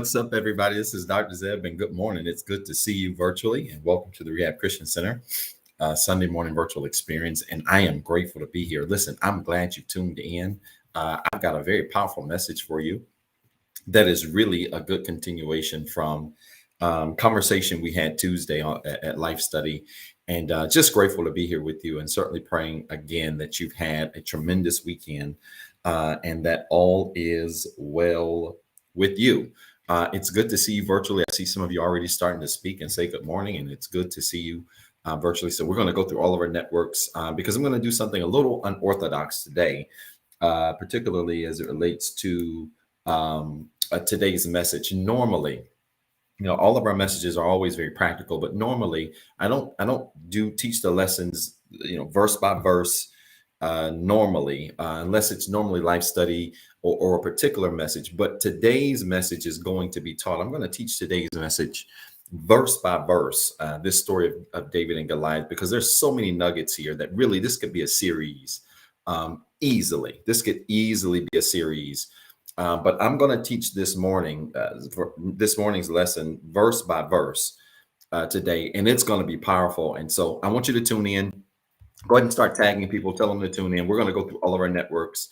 What's up, everybody? This is Dr. Zeb, and good morning. It's good to see you virtually, and welcome to the Rehab Christian Center Sunday morning virtual experience. And I am grateful to be here. Listen, I'm glad you tuned in. I've got a very powerful message for you that is really a good continuation from conversation we had Tuesday at Life Study. And just grateful to be here with you, and certainly praying again that you've had a tremendous weekend and that all is well with you. It's good to see you virtually. I see some of you already starting to speak and say good morning, and it's good to see you virtually. So we're going to go through all of our networks because I'm going to do something a little unorthodox today, particularly as it relates to today's message. Normally, all of our messages are always very practical, but normally I don't teach the lessons, verse by verse, normally, unless it's normally life study or a particular message. But today's message is going to be taught. I'm going to teach today's message verse by verse, this story of David and Goliath, because there's so many nuggets here that really this could be a series easily. This could easily be a series. But I'm going to teach this morning, for this morning's lesson, verse by verse today, and it's going to be powerful. And so I want you to tune in. Go ahead and start tagging people. Tell them to tune in. We're going to go through all of our networks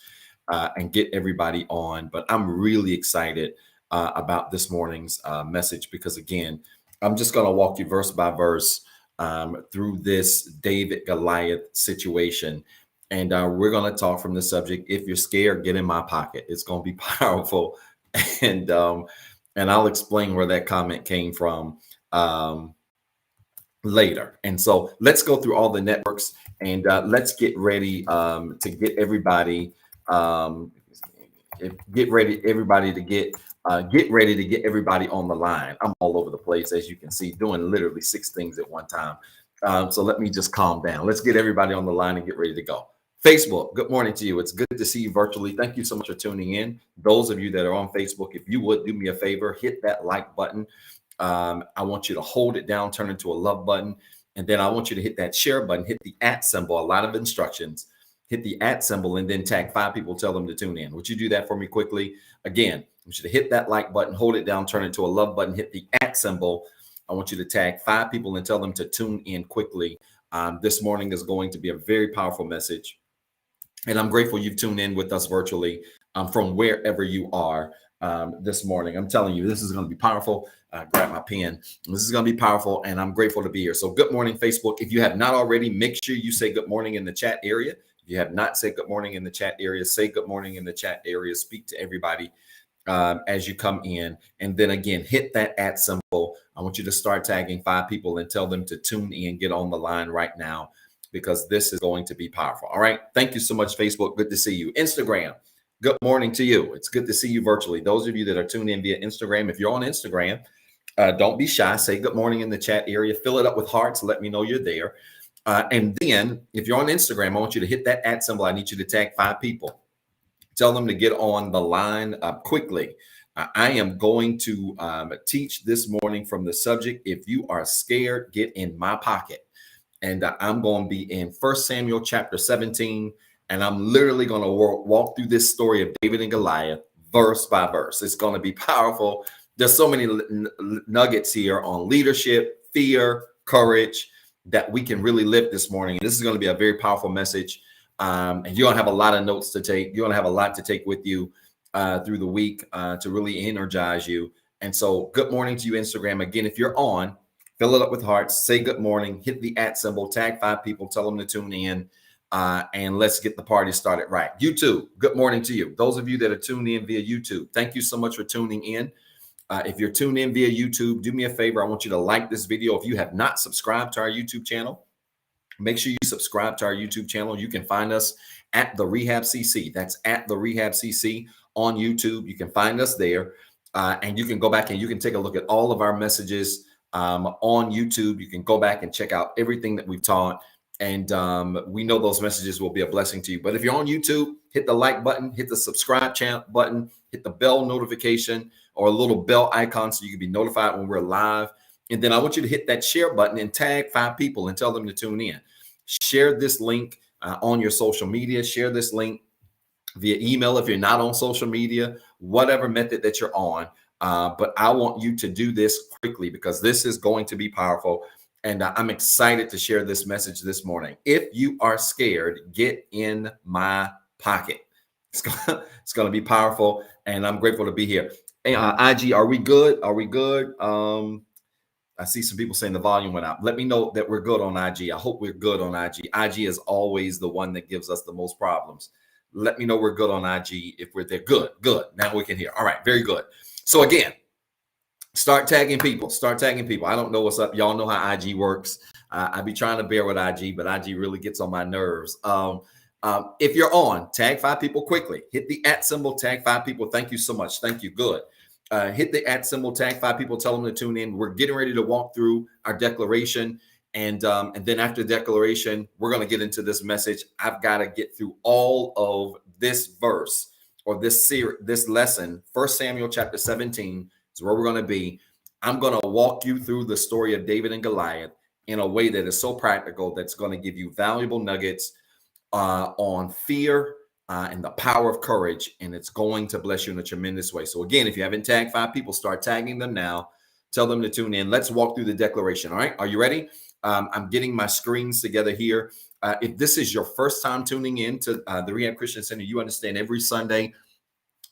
and get everybody on. But I'm really excited about this morning's message because, again, I'm just going to walk you verse by verse through this David Goliath situation. And we're going to talk from the subject, if you're scared, get in my pocket. It's going to be powerful. And I'll explain where that comment came from later. And so let's go through all the networks and let's get ready to get everybody, get ready to get everybody on the line. I'm all over the place, as you can see, doing literally 6 things at one time. So let me just calm down. Let's get everybody on the line and get ready to go. Facebook, good morning to you. It's good to see you virtually. Thank you so much for tuning in. Those of you that are on Facebook, if you would do me a favor, hit that like button. I want you to hold it down, turn it into a love button. And then I want you to hit that share button, hit the @ symbol, a lot of instructions, hit the @ symbol, and then tag 5 people, tell them to tune in. Would you do that for me quickly? Again, I want you to hit that like button, hold it down, turn it into a love button, hit the @ symbol. I want you to tag 5 people and tell them to tune in quickly. This morning is going to be a very powerful message. And I'm grateful you've tuned in with us virtually from wherever you are this morning. I'm telling you, this is going to be powerful. Grab my pen. This is going to be powerful, and I'm grateful to be here. So good morning, Facebook. If you have not already, make sure you say good morning in the chat area. If you have not said good morning in the chat area, say good morning in the chat area. Speak to everybody as you come in. And then again, hit that @ symbol. I want you to start tagging 5 people and tell them to tune in, get on the line right now, because this is going to be powerful. All right. Thank you so much, Facebook. Good to see you. Instagram, good morning to you. It's good to see you virtually. Those of you that are tuned in via Instagram, if you're on Instagram, don't be shy. Say good morning in the chat area. Fill it up with hearts. Let me know you're there. And then if you're on Instagram, I want you to hit that @ symbol. I need you to tag 5 people. Tell them to get on the line quickly. I am going to teach this morning from the subject, if you are scared, get in my pocket. And I'm going to be in 1 Samuel chapter 17. And I'm literally going to walk through this story of David and Goliath verse by verse. It's going to be powerful. There's so many nuggets here on leadership, fear, courage that we can really live this morning. This is going to be a very powerful message. And you're going to have a lot of notes to take. You're going to have a lot to take with you through the week to really energize you. And so good morning to you, Instagram. Again, if you're on, fill it up with hearts, say good morning, hit the @ symbol, tag 5 people, tell them to tune in, and let's get the party started right. YouTube, good morning to you. Those of you that are tuned in via YouTube, thank you so much for tuning in. If you're tuned in via YouTube, do me a favor. I want you to like this video. If you have not subscribed to our YouTube channel, make sure you subscribe to our YouTube channel. You can find us at the Rehab CC. That's at the Rehab CC on YouTube. You can find us there, and you can go back and you can take a look at all of our messages on YouTube. You can go back and check out everything that we've taught. And we know those messages will be a blessing to you. But if you're on YouTube, hit the like button, hit the subscribe channel button, hit the bell notification or a little bell icon so you can be notified when we're live. And then I want you to hit that share button and tag 5 people and tell them to tune in. Share this link on your social media. Share this link via email if you're not on social media, whatever method that you're on. But I want you to do this quickly because this is going to be powerful. And I'm excited to share this message this morning. If you are scared, get in my pocket. It's going to be powerful. And I'm grateful to be here. Hey, IG, are we good? Are we good? I see some people saying the volume went up. Let me know that we're good on IG. I hope we're good on IG. IG is always the one that gives us the most problems. Let me know we're good on IG if we're there. Good, good. Now we can hear. All right, very good. So again, start tagging people. Start tagging people. I don't know what's up. Y'all know how IG works. I be trying to bear with IG, but IG really gets on my nerves. If you're on, tag 5 people quickly. Hit the @ symbol, tag 5 people. Thank you so much. Thank you. Good. Hit the @ symbol, tag 5 people, tell them to tune in. We're getting ready to walk through our declaration. And then after declaration, we're going to get into this message. I've got to get through all of this verse or this lesson. 1 Samuel chapter 17 is where we're going to be. I'm going to walk you through the story of David and Goliath in a way that is so practical that's going to give you valuable nuggets on fear and the power of courage, and it's going to bless you in a tremendous way. So again, if you haven't tagged 5 people, start tagging them now. Tell them to tune in. Let's walk through the declaration. All right, are you ready? I'm getting my screens together here. If this is your first time tuning in to the Rehab Christian Center, you understand every Sunday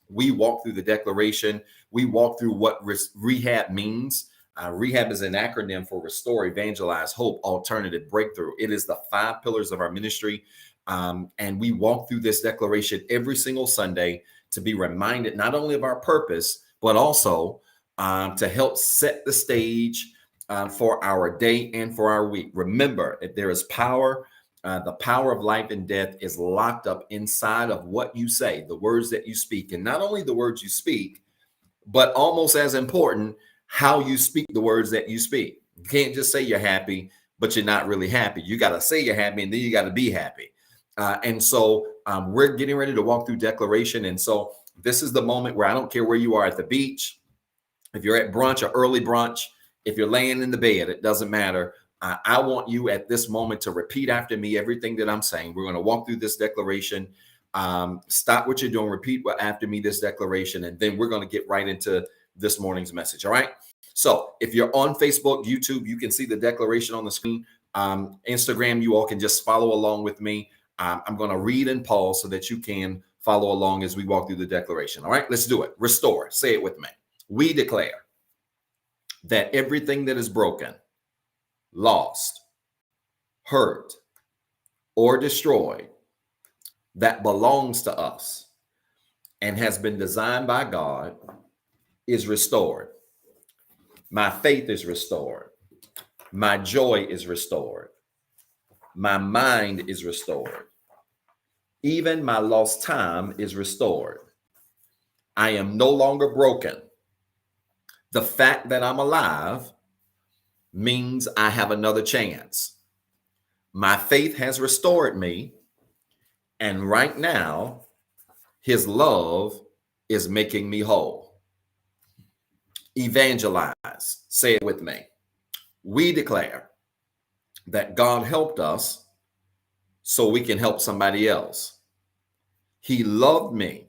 we walk through the declaration. We walk through what rehab means. Rehab is an acronym for Restore, Evangelize, Hope, Alternative, Breakthrough. It is the 5 pillars of our ministry. And we walk through this declaration every single Sunday to be reminded not only of our purpose, but also to help set the stage for our day and for our week. Remember, if there is power, the power of life and death is locked up inside of what you say, the words that you speak. And not only the words you speak, but almost as important, how you speak the words that you speak. You can't just say you're happy, but you're not really happy. You got to say you're happy, and then you got to be happy. And so we're getting ready to walk through declaration. And so this is the moment where I don't care where you are, at the beach, if you're at brunch or early brunch, if you're laying in the bed, it doesn't matter. I want you at this moment to repeat after me everything that I'm saying. We're going to walk through this declaration. Stop what you're doing, repeat after me this declaration, and then we're going to get right into this morning's message. All right. So if you're on Facebook, YouTube, you can see the declaration on the screen. Instagram, you all can just follow along with me. I'm going to read and pause so that you can follow along as we walk through the declaration. All right, let's do it. Restore. Say it with me. We declare that everything that is broken, lost, hurt, or destroyed that belongs to us and has been designed by God is restored. My faith is restored. My joy is restored. My mind is restored. Even my lost time is restored. I am no longer broken. The fact that I'm alive means I have another chance. My faith has restored me, and right now, His love is making me whole. Evangelize. Say it with me. We declare that God helped us so we can help somebody else. He loved me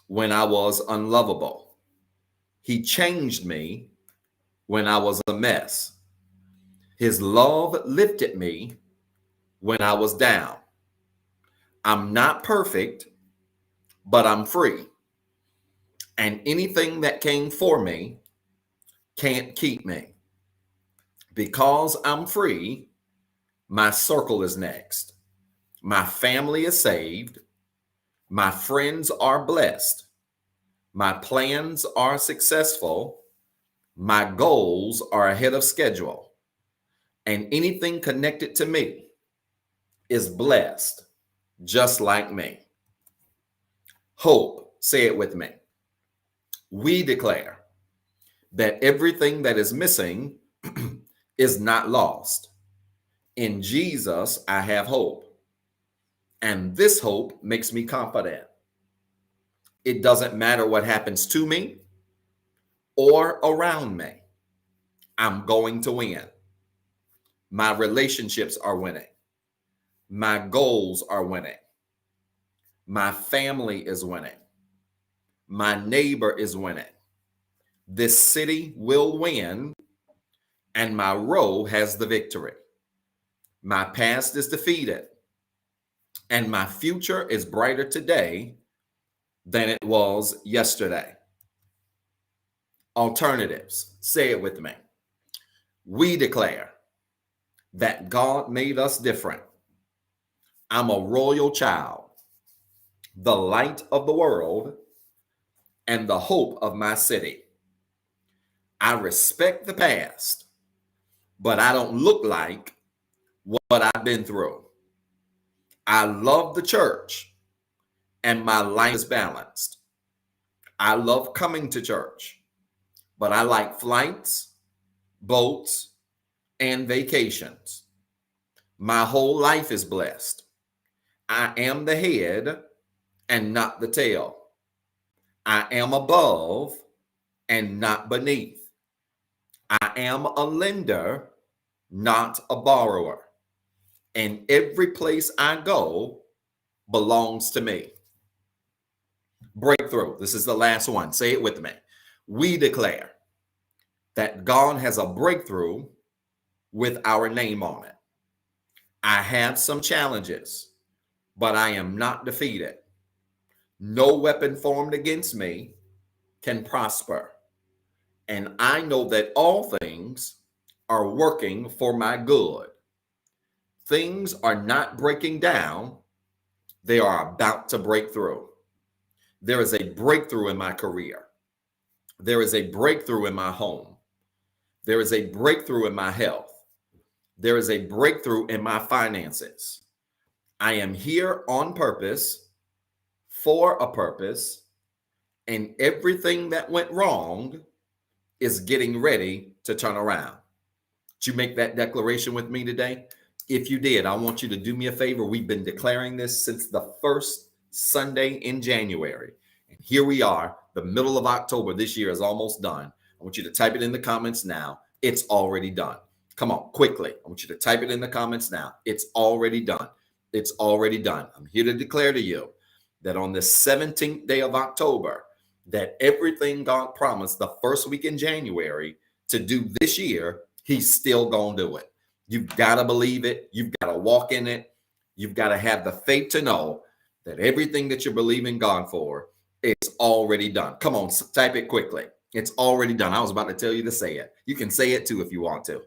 when I was unlovable. He changed me when I was a mess. His love lifted me when I was down. I'm not perfect, but I'm free. And anything that came for me can't keep me. Because I'm free, my circle is next. My family is saved. My friends are blessed. My plans are successful. My goals are ahead of schedule. And anything connected to me is blessed, just like me. Hope. Say it with me. We declare that everything that is missing is not lost. In Jesus, I have hope. And this hope makes me confident. It doesn't matter what happens to me or around me. I'm going to win. My relationships are winning. My goals are winning. My family is winning. My neighbor is winning. This city will win, and my row has the victory. My past is defeated, and my future is brighter today than it was yesterday. Alternatives. Say it with me. We declare that God made us different. I'm a royal child, the light of the world, and the hope of my city. I respect the past, but I don't look like what I've been through. I love the church, and my life is balanced. I love coming to church, but I like flights, boats, and vacations. My whole life is blessed. I am the head and not the tail. I am above and not beneath. I am a lender, not a borrower. And every place I go belongs to me. Breakthrough. This is the last one. Say it with me. We declare that God has a breakthrough with our name on it. I have some challenges, but I am not defeated. No weapon formed against me can prosper. And I know that all things are working for my good. Things are not breaking down. They are about to break through. There is a breakthrough in my career. There is a breakthrough in my home. There is a breakthrough in my health. There is a breakthrough in my finances. I am here on purpose, for a purpose, and everything that went wrong is getting ready to turn around. Did you make that declaration with me today? If you did, I want you to do me a favor. We've been declaring this since the first Sunday in January. And here we are, the middle of October. This year is almost done. I want you to type it in the comments now. It's already done. Come on, quickly. I want you to type it in the comments now. It's already done. It's already done. I'm here to declare to you that on the 17th day of October, that everything God promised the first week in January to do this year, he's still going to do it. You've got to believe it. You've got to walk in it. You've got to have the faith to know that everything that you're believing God for is already done. Come on, type it quickly. It's already done. I was about to tell you to say it. You can say it too if you want to.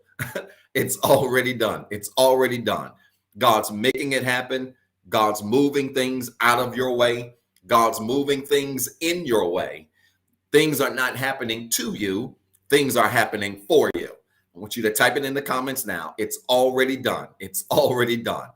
It's already done. It's already done. God's making it happen. God's moving things out of your way. God's moving things in your way. Things are not happening to you. Things are happening for you. I want you to type it in the comments now. It's already done. It's already done.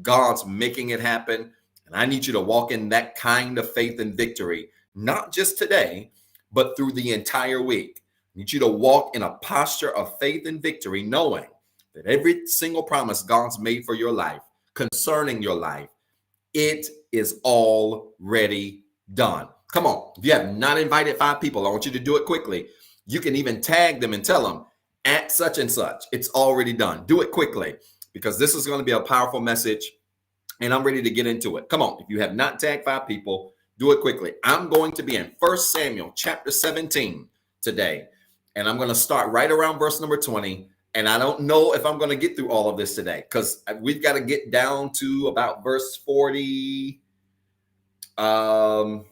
God's making it happen. And I need you to walk in that kind of faith and victory, not just today, but through the entire week. I need you to walk in a posture of faith and victory, knowing that every single promise God's made for your life, concerning your life, it is already done. Come on. If you have not invited 5 people, I want you to do it quickly. You can even tag them and tell them at such and such, it's already done. Do it quickly, because this is going to be a powerful message and I'm ready to get into it. Come on. If you have not tagged 5 people, do it quickly. I'm going to be in 1 Samuel chapter 17 today, and I'm going to start right around verse number 20. And I don't know if I'm going to get through all of this today, because we've got to get down to about verse 40. Oh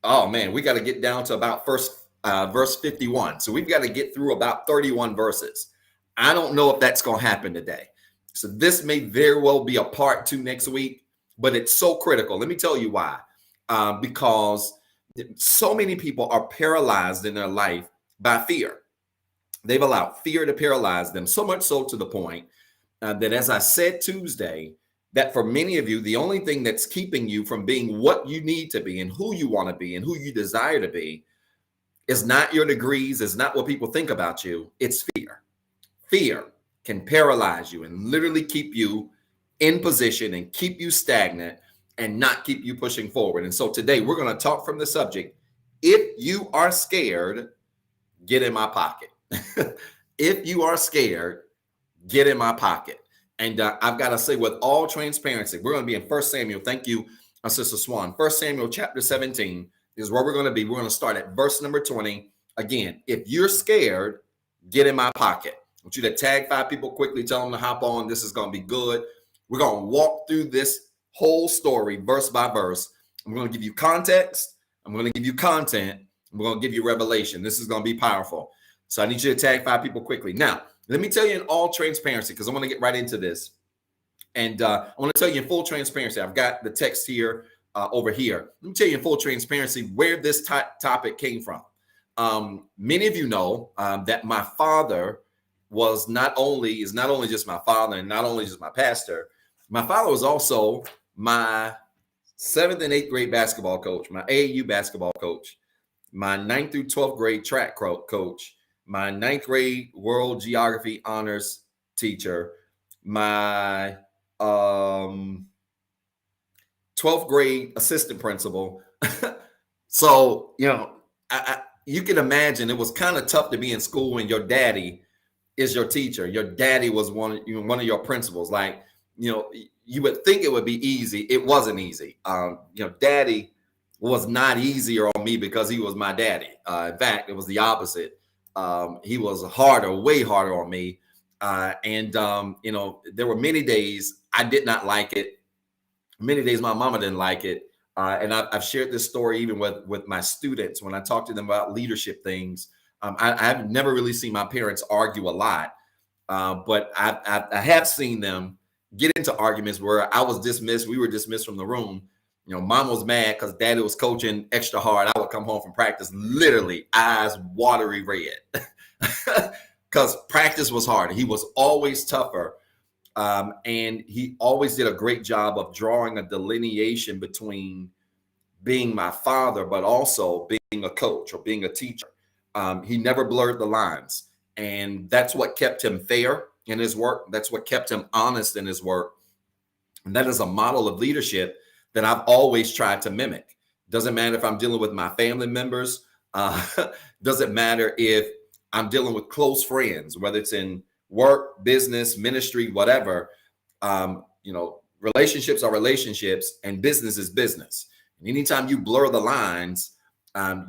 man, we got to get down to about verse 51. So we've got to get through about 31 verses. I don't know if that's going to happen today. So this may very well be a part 2 next week, but it's so critical. Let me tell you why. Because so many people are paralyzed in their life by fear. They've allowed fear to paralyze them, so much so to the point that, as I said Tuesday, that for many of you, the only thing that's keeping you from being what you need to be and who you want to be and who you desire to be is not your degrees, is not what people think about you. It's fear. Fear can paralyze you and literally keep you in position and keep you stagnant and not keep you pushing forward. And so today we're going to talk from the subject. If you are scared, get in my pocket. If you are scared, get in my pocket. And I've got to say, with all transparency, we're going to be in 1 Samuel. Thank you, Sister Swan. 1 Samuel chapter 17 is where we're going to be. We're going to start at verse number 20, Again, if you're scared, get in my pocket. I want you to tag 5 people quickly, tell them to hop on. This is going to be good. We're going to walk through this whole story verse by verse. I'm going to give you context. I'm going to give you content. We're going to give you revelation. This is going to be powerful. So I need you to tag 5 people quickly. Now, let me tell you in all transparency, because I want to get right into this. And I want to tell you in full transparency. I've got the text here over here. Let me tell you in full transparency where this topic came from. Many of you know that my father is not only just my father and not only just my pastor. My father was also my 7th and 8th grade basketball coach, my AAU basketball coach, my 9th through 12th grade track coach, my 9th grade world geography honors teacher, my 12th grade assistant principal. So, you know, you can imagine it was kind of tough to be in school when your daddy is your teacher. Your daddy was one of your principals. Like, you know, you would think it would be easy. It wasn't easy. You know, daddy was not easier on me because he was my daddy. In fact, it was the opposite. He was way harder on me. You know, there were many days I did not like it. Many days my mama didn't like it. And I've shared this story even with my students when I talk to them about leadership things. I've never really seen my parents argue a lot, but I have seen them get into arguments where I was dismissed. We were dismissed from the room. You know, mom was mad because daddy was coaching extra hard. I would come home from practice literally eyes watery red because practice was hard. He was always tougher. And he always did a great job of drawing a delineation between being my father, but also being a coach or being a teacher. He never blurred the lines. And that's what kept him fair in his work. That's what kept him honest in his work. And that is a model of leadership that I've always tried to mimic. Doesn't matter if I'm dealing with my family members. Doesn't matter if I'm dealing with close friends, whether it's in work, business, ministry, whatever. You know, relationships are relationships and business is business. And anytime you blur the lines,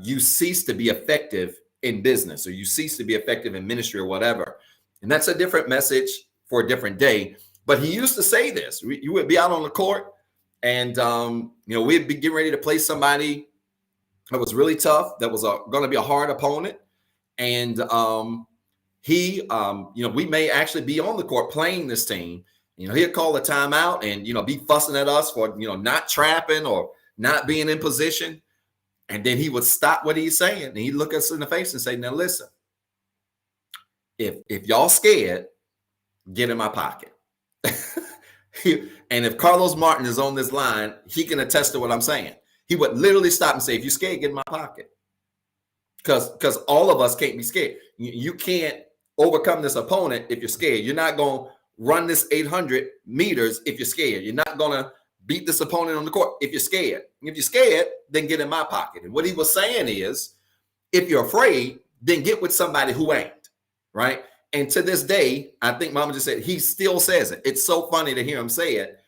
you cease to be effective in business, or you cease to be effective in ministry or whatever. And that's a different message for a different day. But he used to say this. You would be out on the court and, you know, we'd be getting ready to play somebody that was really tough, that was going to be a hard opponent. And you know, we may actually be on the court playing this team. You know, he'd call the timeout and, you know, be fussing at us for, you know, not trapping or not being in position. And then he would stop what he's saying and he'd look us in the face and say, now listen, if y'all scared, get in my pocket. And if Carlos Martin is on this line, he can attest to what I'm saying. He would literally stop and say, if you're scared, get in my pocket. Because all of us can't be scared. You can't overcome this opponent if you're scared. You're not going to run this 800 meters if you're scared. You're not going to beat this opponent on the court if you're scared. If you're scared, then get in my pocket. And what he was saying is, if you're afraid, then get with somebody who ain't, right? And to this day, I think Mama just said, he still says it. It's so funny to hear him say it.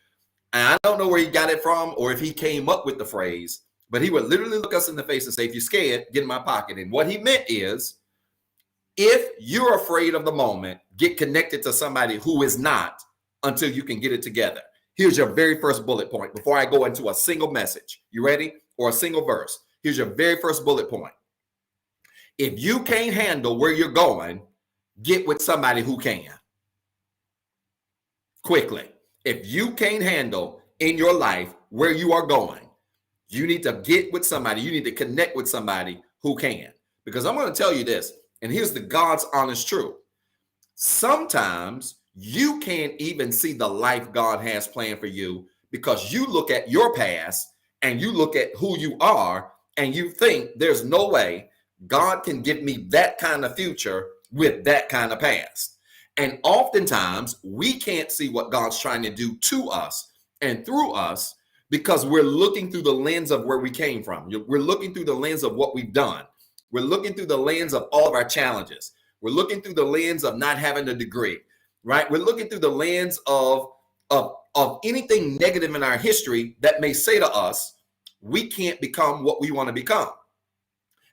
And I don't know where he got it from or if he came up with the phrase, but he would literally look us in the face and say, if you're scared, get in my pocket. And what he meant is, if you're afraid of the moment, get connected to somebody who is not until you can get it together. Here's your very first bullet point before I go into a single message. You ready? Or a single verse. Here's your very first bullet point. If you can't handle where you're going, get with somebody who can. Quickly. If you can't handle in your life where you are going, you need to get with somebody. You need to connect with somebody who can. Because I'm going to tell you this, and here's the God's honest truth. Sometimes you can't even see the life God has planned for you because you look at your past and you look at who you are and you think there's no way God can give me that kind of future with that kind of past. And oftentimes we can't see what God's trying to do to us and through us because we're looking through the lens of where we came from. We're looking through the lens of what we've done. We're looking through the lens of all of our challenges. We're looking through the lens of not having a degree, right? We're looking through the lens of anything negative in our history that may say to us, we can't become what we want to become.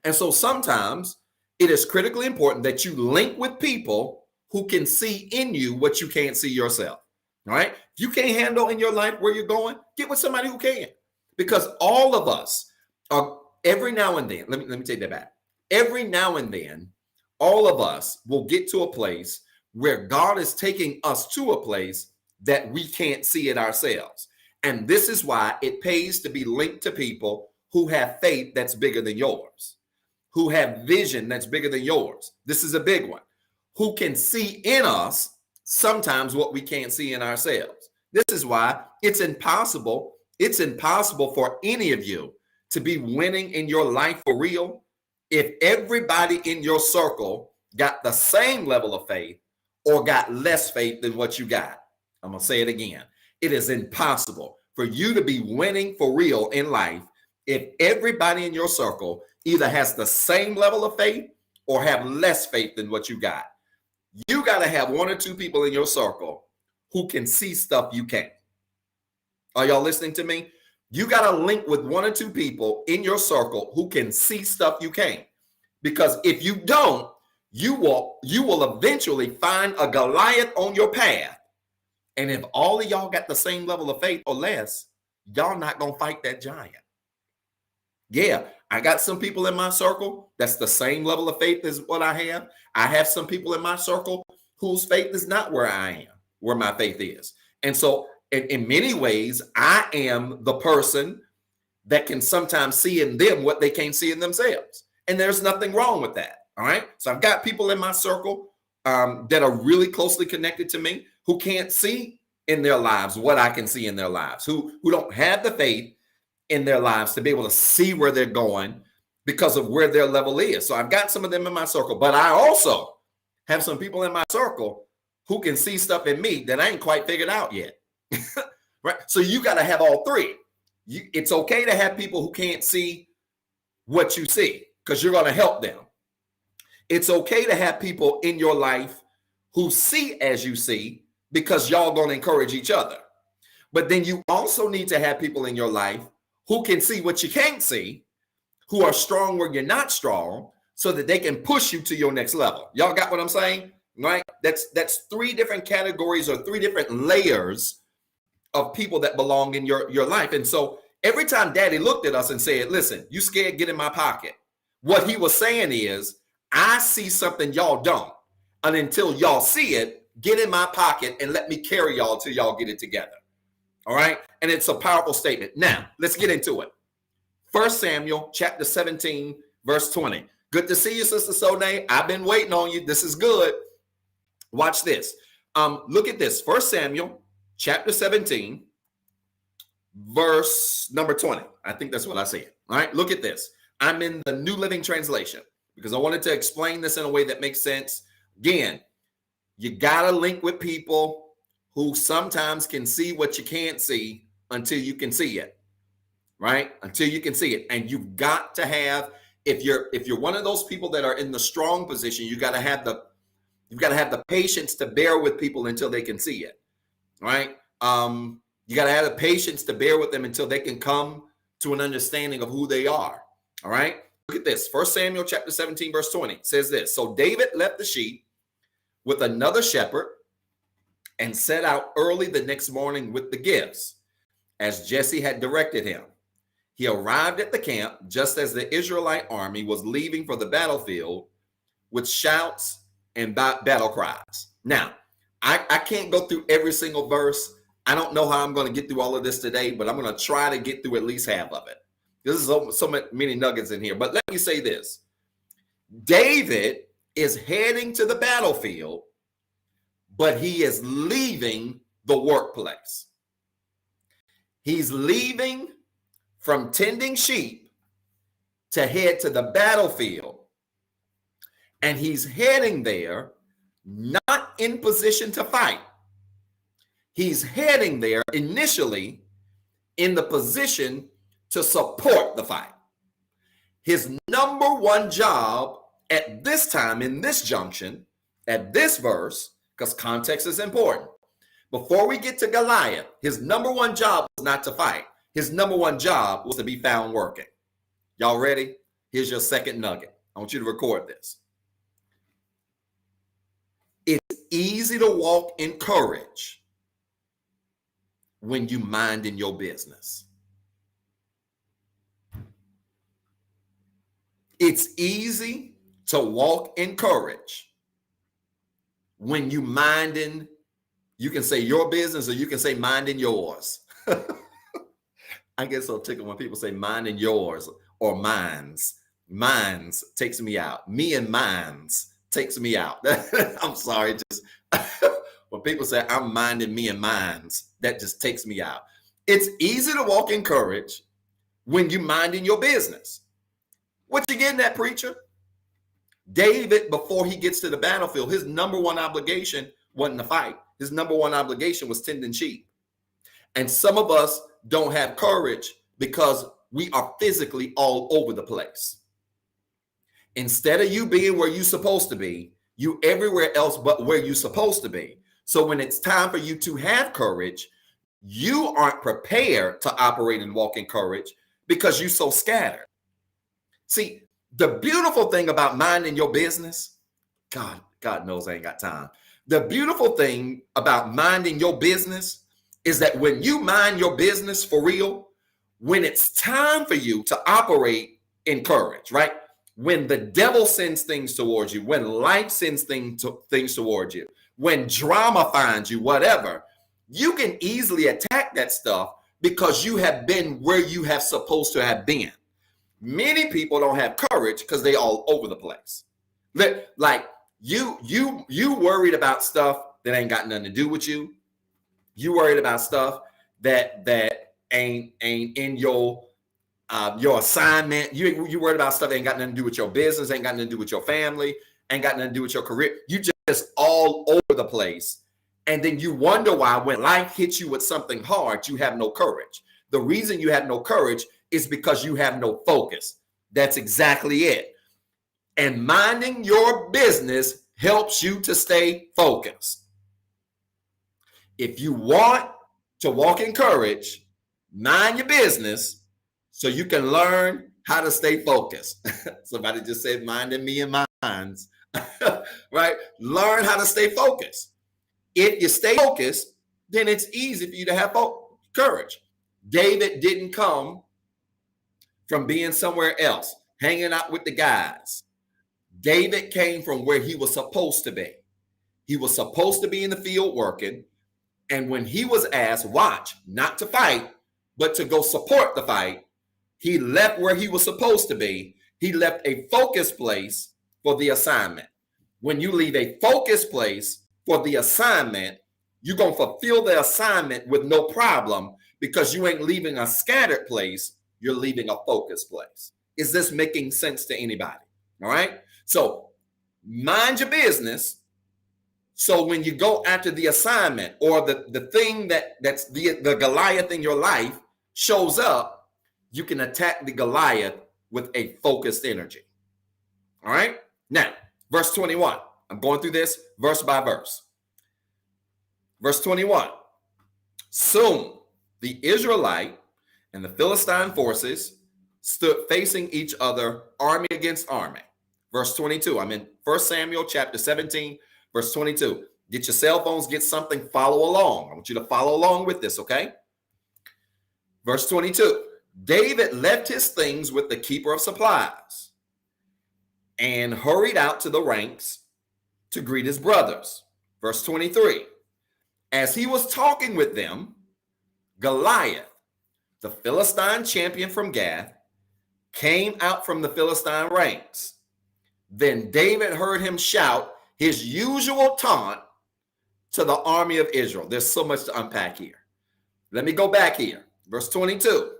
And so sometimes It is critically important that you link with people who can see in you what you can't see yourself. All right. If you can't handle in your life where you're going, get with somebody who can. Because all of us are, every now and then, let me take that back. Every now and then, all of us will get to a place where God is taking us to a place that we can't see it ourselves. And this is why it pays to be linked to people who have faith that's bigger than yours, who have vision that's bigger than yours. This is a big one. Who can see in us sometimes what we can't see in ourselves. This is why it's impossible for any of you to be winning in your life for real if everybody in your circle got the same level of faith or got less faith than what you got. I'm going to say it again. It is impossible for you to be winning for real in life if everybody in your circle either has the same level of faith or have less faith than what you got. You got to have one or two people in your circle who can see stuff you can't. Are y'all listening to me? You got to link with one or two people in your circle who can see stuff you can't. Because if you don't, you will eventually find a Goliath on your path. And if all of y'all got the same level of faith or less, y'all not going to fight that giant. Yeah, I got some people in my circle that's the same level of faith as what I have. I have some people in my circle whose faith is not where I am, where my faith is. And so in many ways, I am the person that can sometimes see in them what they can't see in themselves. And there's nothing wrong with that. All right. So I've got people in my circle that are really closely connected to me who can't see in their lives what I can see in their lives, who don't have the faith in their lives to be able to see where they're going because of where their level is. So I've got some of them in my circle, but I also have some people in my circle who can see stuff in me that I ain't quite figured out yet. Right. So you got to have all three. It's okay to have people who can't see what you see because you're going to help them. It's okay to have people in your life who see as you see because y'all going to encourage each other. But then you also need to have people in your life who can see what you can't see, who are strong where you're not strong, so that they can push you to your next level. Y'all got what I'm saying? Right? That's three different categories or three different layers of people that belong in your life. And so every time Daddy looked at us and said, listen, you scared, get in my pocket. What he was saying is, I see something y'all don't. And until y'all see it, get in my pocket and let me carry y'all till y'all get it together. All right. And it's a powerful statement. Now, let's get into it. 1 Samuel chapter 17, verse 20. Good to see you, Sister Sonay. I've been waiting on you. This is good. Watch this. Look at this. 1 Samuel chapter 17, verse number 20. I think that's what I said. All right. Look at this. I'm in the New Living Translation because I wanted to explain this in a way that makes sense. Again, you got to link with people who sometimes can see what you can't see until you can see it, right? Until you can see it. And you've got to have, if you're one of those people that are in the strong position, you've got to have the patience to bear with people until they can see it, right? You got to have the patience to bear with them until they can come to an understanding of who they are, all right? Look at this. 1 Samuel chapter 17, verse 20 says this. So David left the sheep with another shepherd and set out early the next morning with the gifts, as Jesse had directed him. He arrived at the camp just as the Israelite army was leaving for the battlefield with shouts and battle cries. Now, I can't go through every single verse. I don't know how I'm going to get through all of this today, but I'm going to try to get through at least half of it. This is so many nuggets in here. But let me say this. David is heading to the battlefield, but he is leaving the workplace. He's leaving from tending sheep to head to the battlefield. And he's heading there not in position to fight. He's heading there initially in the position to support the fight. His number one job at this time, in this junction, at this verse, because context is important. Before we get to Goliath, his number one job was not to fight. His number one job was to be found working. Y'all ready? Here's your second nugget. I want you to record this. easy to walk in courage when you mind in your business. It's easy to walk in courage when you minding, you can say your business or you can say minding yours. I get so tickled when people say minding yours or mines. Mines takes me out. Me and mines takes me out. I'm sorry. Just when people say I'm minding me and mines, that just takes me out. It's easy to walk in courage when you minding your business. What you getting at, preacher? David, before he gets to the battlefield, his number one obligation wasn't to fight. His number one obligation was tending sheep. And some of us don't have courage because we are physically all over the place. Instead of you being where you're supposed to be, you everywhere else but where you're supposed to be. So when it's time for you to have courage, you aren't prepared to operate and walk in courage because you're so scattered. See, the beautiful thing about minding your business, God knows I ain't got time. The beautiful thing about minding your business is that when you mind your business for real, when it's time for you to operate in courage, right? When the devil sends things towards you, when life sends things towards you, when drama finds you, whatever, you can easily attack that stuff because you have been where you have supposed to have been. Many people don't have courage because they all over the place. Like you worried about stuff that ain't got nothing to do with you. You worried about stuff that ain't in your assignment. You worried about stuff that ain't got nothing to do with your business, ain't got nothing to do with your family, ain't got nothing to do with your career. You just all over the place. And then you wonder why when life hits you with something hard, you have no courage. The reason you have no courage is because you have no focus. That's exactly it. And minding your business helps you to stay focused. If you want to walk in courage, mind your business so you can learn how to stay focused. Somebody just said minding me and minds, right? Learn how to stay focused. If you stay focused, then it's easy for you to have courage. David didn't come from being somewhere else, hanging out with the guys. David came from where he was supposed to be. He was supposed to be in the field working. And when he was asked, watch, not to fight, but to go support the fight, he left where he was supposed to be. He left a focus place for the assignment. When you leave a focus place for the assignment, you're going to fulfill the assignment with no problem because you ain't leaving a scattered place. You're leaving a focus place. Is this making sense to anybody? All right. So mind your business. So when you go after the assignment or the thing that's the Goliath in your life shows up, you can attack the Goliath with a focused energy. All right. Now, verse 21. I'm going through this verse by verse. Verse 21. Soon the Israelite and the Philistine forces stood facing each other, army against army. Verse 22. I'm in 1 Samuel chapter 17, verse 22. Get your cell phones, get something, follow along. I want you to follow along with this, okay? Verse 22. David left his things with the keeper of supplies and hurried out to the ranks to greet his brothers. Verse 23. As he was talking with them, Goliath, the Philistine champion from Gath, came out from the Philistine ranks. Then David heard him shout his usual taunt to the army of Israel. There's so much to unpack here. Let me go back here. Verse 22.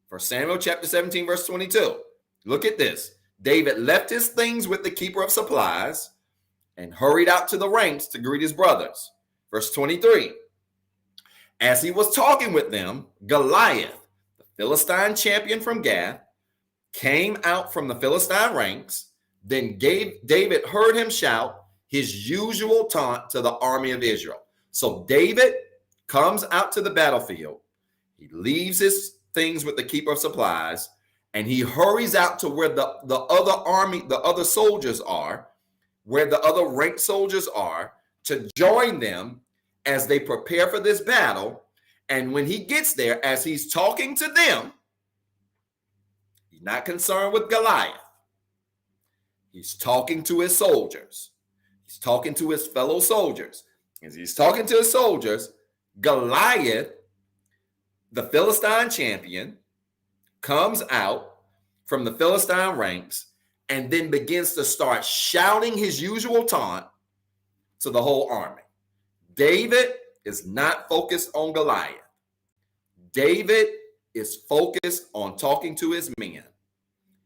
1 Samuel chapter 17, verse 22. Look at this. David left his things with the keeper of supplies and hurried out to the ranks to greet his brothers. Verse 23. As he was talking with them, Goliath, the Philistine champion from Gath, came out from the Philistine ranks. Then David heard him shout his usual taunt to the army of Israel. So David comes out to the battlefield. He leaves his things with the keeper of supplies, and he hurries out to where the other army, the other soldiers are, where the other ranked soldiers are, to join them as they prepare for this battle. And when he gets there, as he's talking to them, he's not concerned with Goliath. He's talking to his soldiers. He's talking to his fellow soldiers. As he's talking to his soldiers, Goliath, the Philistine champion, comes out from the Philistine ranks and then begins to start shouting his usual taunt to the whole army. David is not focused on Goliath. David is focused on talking to his men.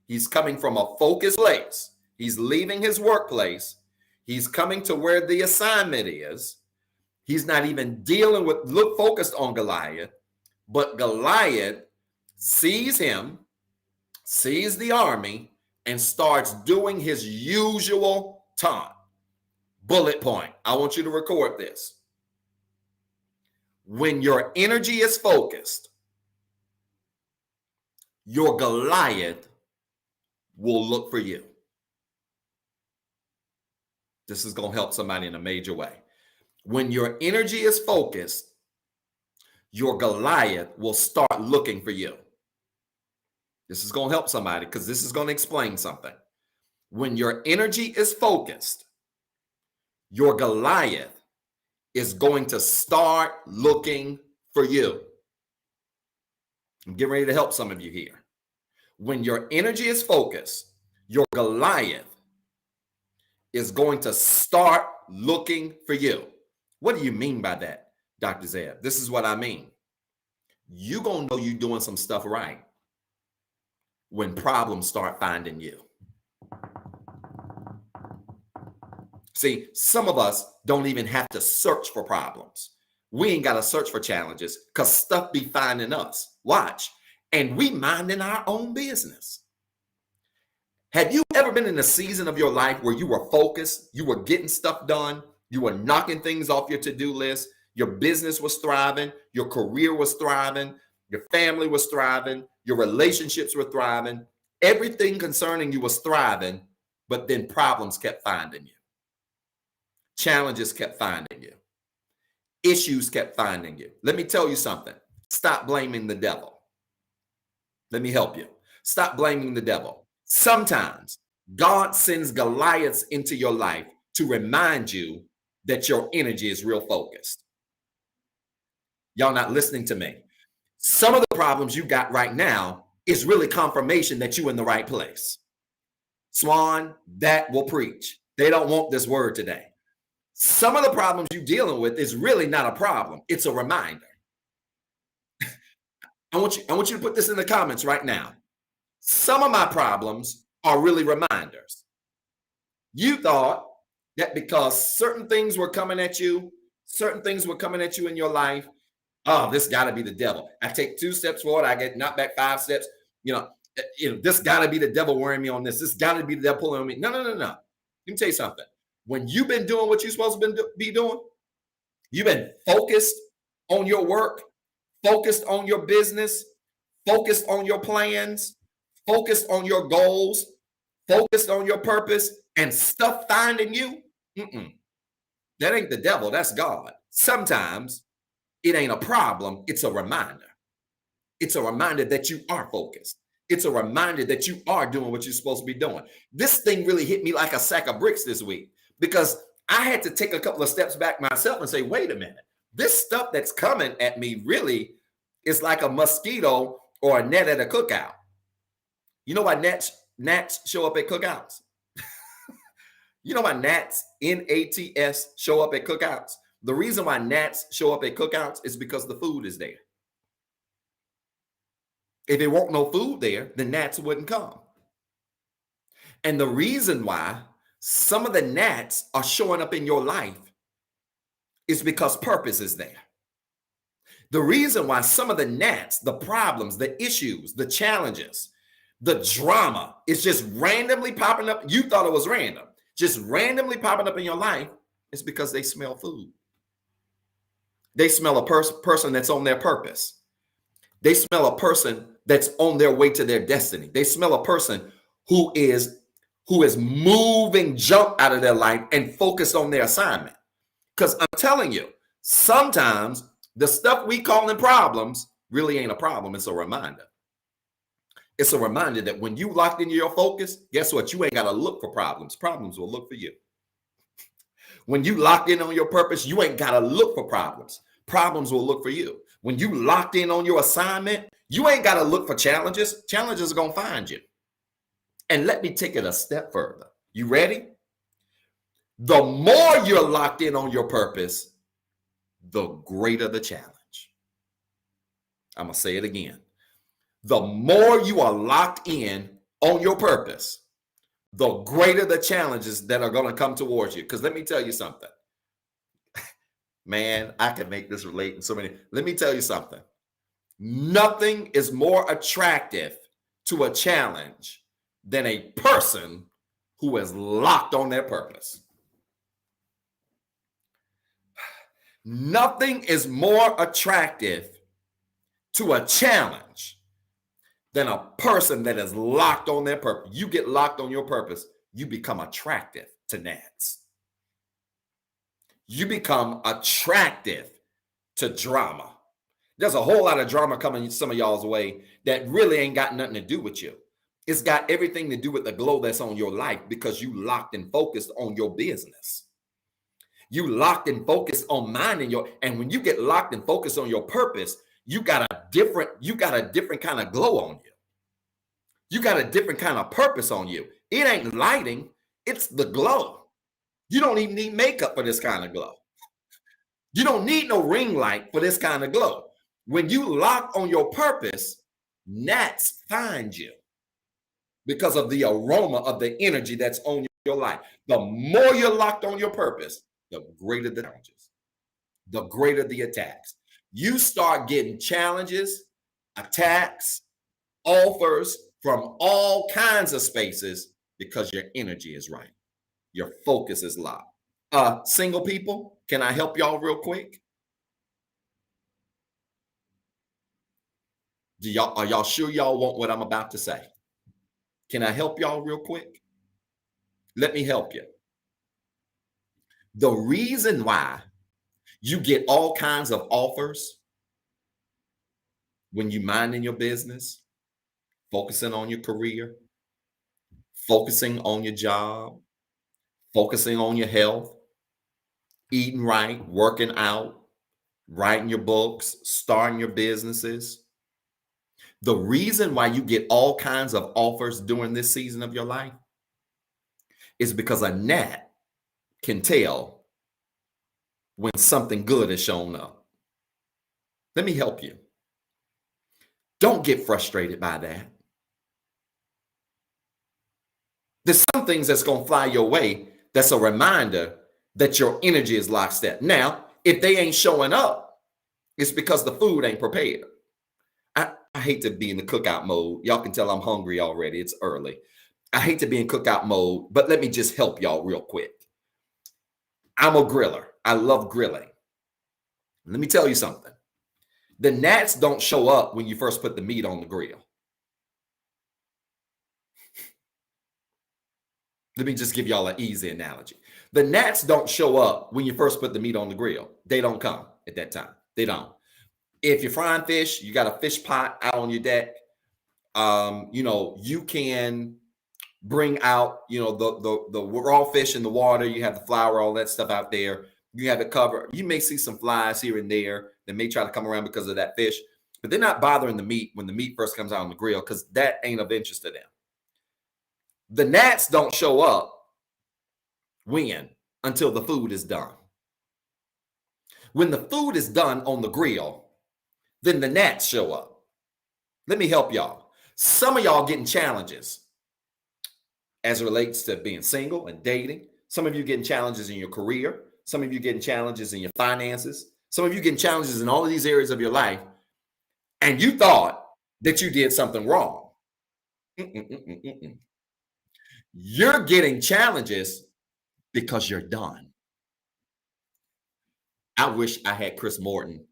He's coming from a focused place. He's leaving his workplace. He's coming to where the assignment is. He's not even dealing with, focused on Goliath, but Goliath sees him, sees the army, and starts doing his usual taunt. Bullet point. I want you to record this. When your energy is focused, your Goliath will look for you. This is going to help somebody in a major way. When your energy is focused, your Goliath will start looking for you. This is going to help somebody because this is going to explain something. When your energy is focused, your Goliath is going to start looking for you. I'm getting ready to help some of you here. When your energy is focused, your Goliath is going to start looking for you. What do you mean by that, Dr. Zeb? This is what I mean. You're going to know you're doing some stuff right when problems start finding you. See, some of us don't even have to search for problems. We ain't got to search for challenges because stuff be finding us. Watch. And we minding our own business. Have you ever been in a season of your life where you were focused, you were getting stuff done, you were knocking things off your to-do list, your business was thriving, your career was thriving, your family was thriving, your relationships were thriving, everything concerning you was thriving, but then problems kept finding you. Challenges kept finding you. Issues kept finding you. Let me tell you something. Stop blaming the devil. Let me help you. Stop blaming the devil. Sometimes God sends Goliaths into your life to remind you that your energy is real focused. Y'all not listening to me. Some of the problems you got right now is really confirmation that you're in the right place. Swan, that will preach. They don't want this word today. Some of the problems you're dealing with is really not a problem. It's a reminder. I want you to put this in the comments right now. Some of my problems are really reminders. You thought that because certain things were coming at you in your life, oh, this got to be the devil. I take 2 steps forward, I get knocked back 5 steps. This got to be the devil worrying me on this. This got to be the devil pulling on me. No. Let me tell you something. When you've been doing what you're supposed to be doing, you've been focused on your work, focused on your business, focused on your plans, focused on your goals, focused on your purpose, and stuff finding you. That ain't the devil, that's God. Sometimes it ain't a problem, it's a reminder. It's a reminder that you are focused. It's a reminder that you are doing what you're supposed to be doing. This thing really hit me like a sack of bricks this week because I had to take a couple of steps back myself and say, wait a minute, this stuff that's coming at me really is like a mosquito or a gnat at a cookout. You know why gnats show up at cookouts? You know why gnats, N-A-T-S, show up at cookouts? The reason why gnats show up at cookouts is because the food is there. If there weren't no food there, the gnats wouldn't come. And the reason why some of the gnats are showing up in your life is because purpose is there. The reason why some of the gnats, the problems, the issues, the challenges, the drama is just randomly popping up. You thought it was random. Just randomly popping up in your life is because they smell food. They smell a person that's on their purpose. They smell a person that's on their way to their destiny. They smell a person who is moving junk out of their life and focused on their assignment. Because I'm telling you, sometimes the stuff we calling problems really ain't a problem. It's a reminder. It's a reminder that when you locked into your focus, guess what? You ain't got to look for problems. Problems will look for you. When you locked in on your purpose, you ain't got to look for problems. Problems will look for you. When you locked in on your assignment, you ain't got to look for challenges. Challenges are going to find you. And let me take it a step further. You ready? The more you're locked in on your purpose, the greater the challenge. I'm going to say it again. The more you are locked in on your purpose, the greater the challenges that are going to come towards you. Because let me tell you something. Man, I can make this relate in so many. Let me tell you something. Nothing is more attractive to a challenge than a person who is locked on their purpose. Nothing is more attractive to a challenge than a person that is locked on their purpose. You get locked on your purpose, you become attractive to gnats. You become attractive to drama. There's a whole lot of drama coming some of y'all's way that really ain't got nothing to do with you. It's got everything to do with the glow that's on your life because you locked and focused on your business. You locked and focused on minding and when you get locked and focused on your purpose, you got a different kind of glow on you. You got a different kind of purpose on you. It ain't lighting, it's the glow. You don't even need makeup for this kind of glow. You don't need no ring light for this kind of glow. When you lock on your purpose, gnats find you because of the aroma of the energy that's on your life. The more you're locked on your purpose, the greater the challenges, the greater the attacks. You start getting challenges, attacks, offers from all kinds of spaces because your energy is right. Your focus is locked. Single people, can I help y'all real quick? Are y'all sure y'all want what I'm about to say? Can I help y'all real quick? Let me help you. The reason why you get all kinds of offers when you minding your business, focusing on your career, focusing on your job, focusing on your health, eating right, working out, writing your books, starting your businesses. The reason why you get all kinds of offers during this season of your life is because a gnat can tell when something good has shown up. Let me help you. Don't get frustrated by that. There's some things that's going to fly your way that's a reminder that your energy is lockstep. Now, if they ain't showing up, it's because the food ain't prepared. I hate to be in the cookout mode. Y'all can tell I'm hungry already. It's early. I hate to be in cookout mode, but let me just help y'all real quick. I'm a griller. I love grilling. Let me tell you something. The gnats don't show up when you first put the meat on the grill. Let me just give y'all an easy analogy. The gnats don't show up when you first put the meat on the grill. They don't come at that time. They don't. If you're frying fish, you got a fish pot out on your deck. You can bring out, the raw fish in the water. You have the flour, all that stuff out there. You have it covered. You may see some flies here and there that may try to come around because of that fish, but they're not bothering the meat when the meat first comes out on the grill because that ain't of interest to them. The gnats don't show up until the food is done. When the food is done on the grill, then the gnats show up. Let me help y'all. Some of y'all getting challenges as it relates to being single and dating. Some of you getting challenges in your career. Some of you getting challenges in your finances. Some of you getting challenges in all of these areas of your life. And you thought that you did something wrong. You're getting challenges because you're done. I wish I had Chris Morton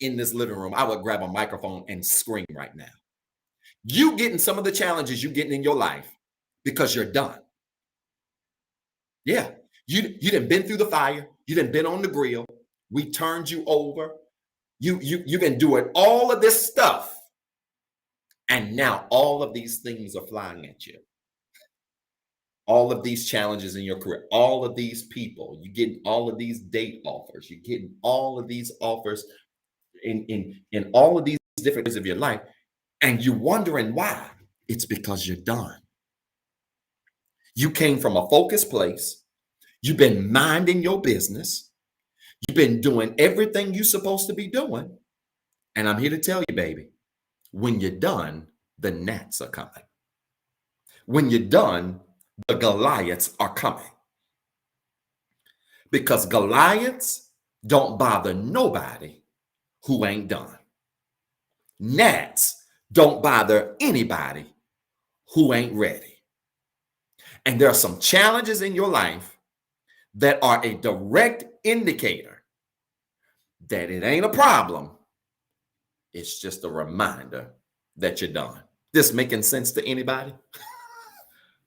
in this living room. I would grab a microphone and scream right now. You getting some of the challenges you getting in your life because you're done. Yeah, you done been through the fire. You done been on the grill. We turned you over. You've been doing all of this stuff. And now all of these things are flying at you. All of these challenges in your career, all of these people, you getting all of these date offers, you're getting all of these offers in all of these different areas of your life, and you're wondering why. It's because you're done. You came from a focused place. You've been minding your business. You've been doing everything you're supposed to be doing. And I'm here to tell you, baby, when you're done, the gnats are coming. When you're done, the Goliaths are coming. Because Goliaths don't bother nobody who ain't done. Gnats don't bother anybody who ain't ready. And there are some challenges in your life that are a direct indicator that it ain't a problem. It's just a reminder that you're done. This making sense to anybody?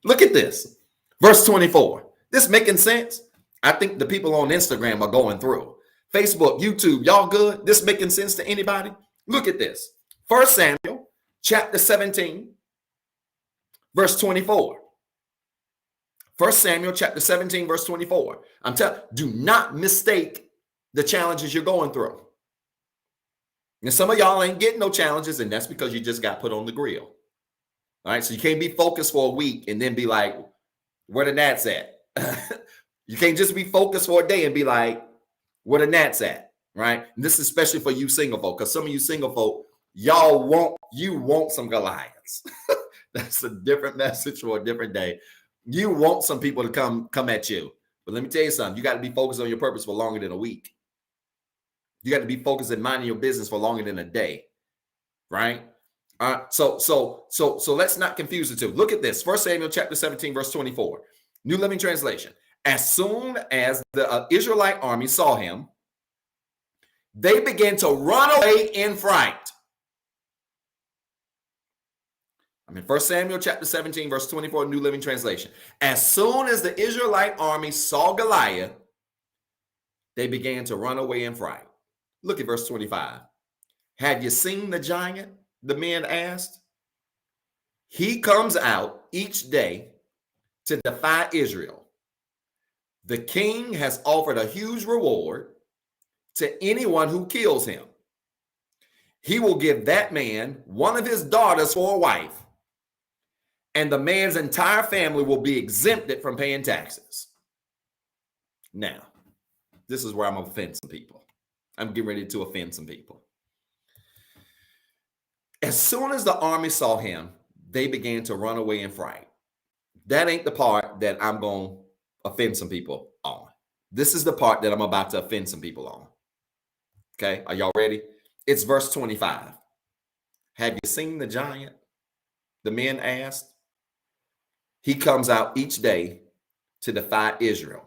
Look at this. Verse 24. This making sense? I think the people on Instagram are going through. Facebook, YouTube, y'all good? This making sense to anybody? Look at this. 1 Samuel chapter 17, verse 24. 1 Samuel chapter 17, verse 24. I'm telling you, do not mistake the challenges you're going through. And some of y'all ain't getting no challenges, and that's because you just got put on the grill. All right, so you can't be focused for a week and then be like, where the gnats at? You can't just be focused for a day and be like, where the gnats at, right? And this is especially for you single folk, because some of you single folk, y'all want some Goliaths. That's a different message for a different day. You want some people to come at you. But let me tell you something. You got to be focused on your purpose for longer than a week. You got to be focused in minding your business for longer than a day, right? So let's not confuse the two. Look at this. 1 Samuel chapter 17, verse 24. New Living Translation. As soon as the Israelite army saw him, they began to run away in fright. I'm in 1 Samuel chapter 17, verse 24, New Living Translation. As soon as the Israelite army saw Goliath, they began to run away in fright. Look at verse 25. Have you seen the giant? The men asked. He comes out each day to defy Israel. The king has offered a huge reward to anyone who kills him. He will give that man one of his daughters for a wife, and the man's entire family will be exempted from paying taxes. Now, this is where I'm going to offend some people. I'm getting ready to offend some people. As soon as the army saw him, they began to run away in fright. That ain't the part that I'm going to offend some people on. This is the part that I'm about to offend some people on. Okay, are y'all ready? It's verse 25. Have you seen the giant? The men asked. He comes out each day to defy Israel.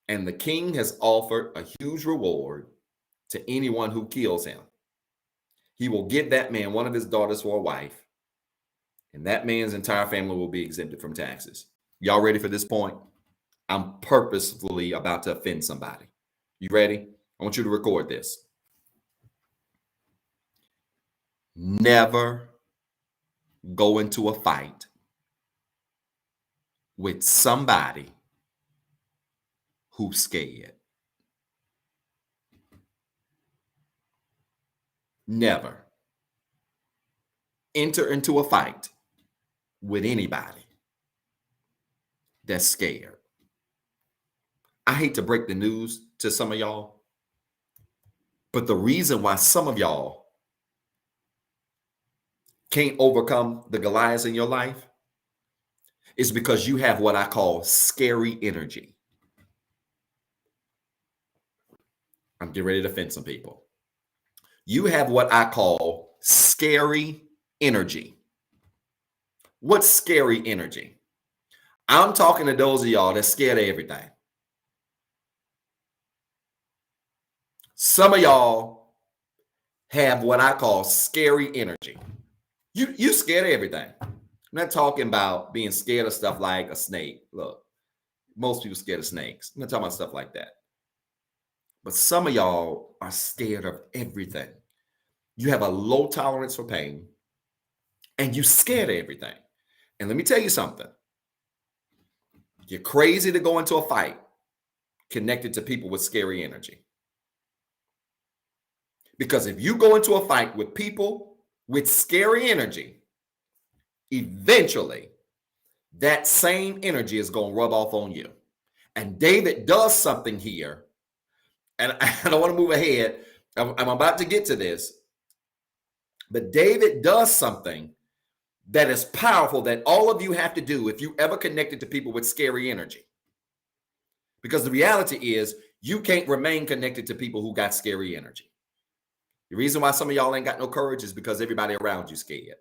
And the king has offered a huge reward to anyone who kills him. He will give that man one of his daughters for a wife, and that man's entire family will be exempted from taxes. Y'all ready for this point? I'm purposefully about to offend somebody. You ready? I want you to record this. Never go into a fight with somebody who's scared. Never enter into a fight with anybody that's scared. I hate to break the news to some of y'all, but the reason why some of y'all can't overcome the Goliaths in your life is because you have what I call scary energy. I'm getting ready to offend some people. You have what I call scary energy. What's scary energy? I'm talking to those of y'all that's scared of everything. Some of y'all have what I call scary energy. You scared of everything. I'm not talking about being scared of stuff like a snake. Look, most people scared of snakes. I'm not talking about stuff like that. But some of y'all are scared of everything. You have a low tolerance for pain and you scared of everything. And let me tell you something. You're crazy to go into a fight connected to people with scary energy. Because if you go into a fight with people with scary energy, eventually that same energy is going to rub off on you. And David does something here. And I don't want to move ahead. I'm about to get to this. But David does something that is powerful that all of you have to do if you ever connected to people with scary energy. Because the reality is you can't remain connected to people who got scary energy. The reason why some of y'all ain't got no courage is because everybody around you scared.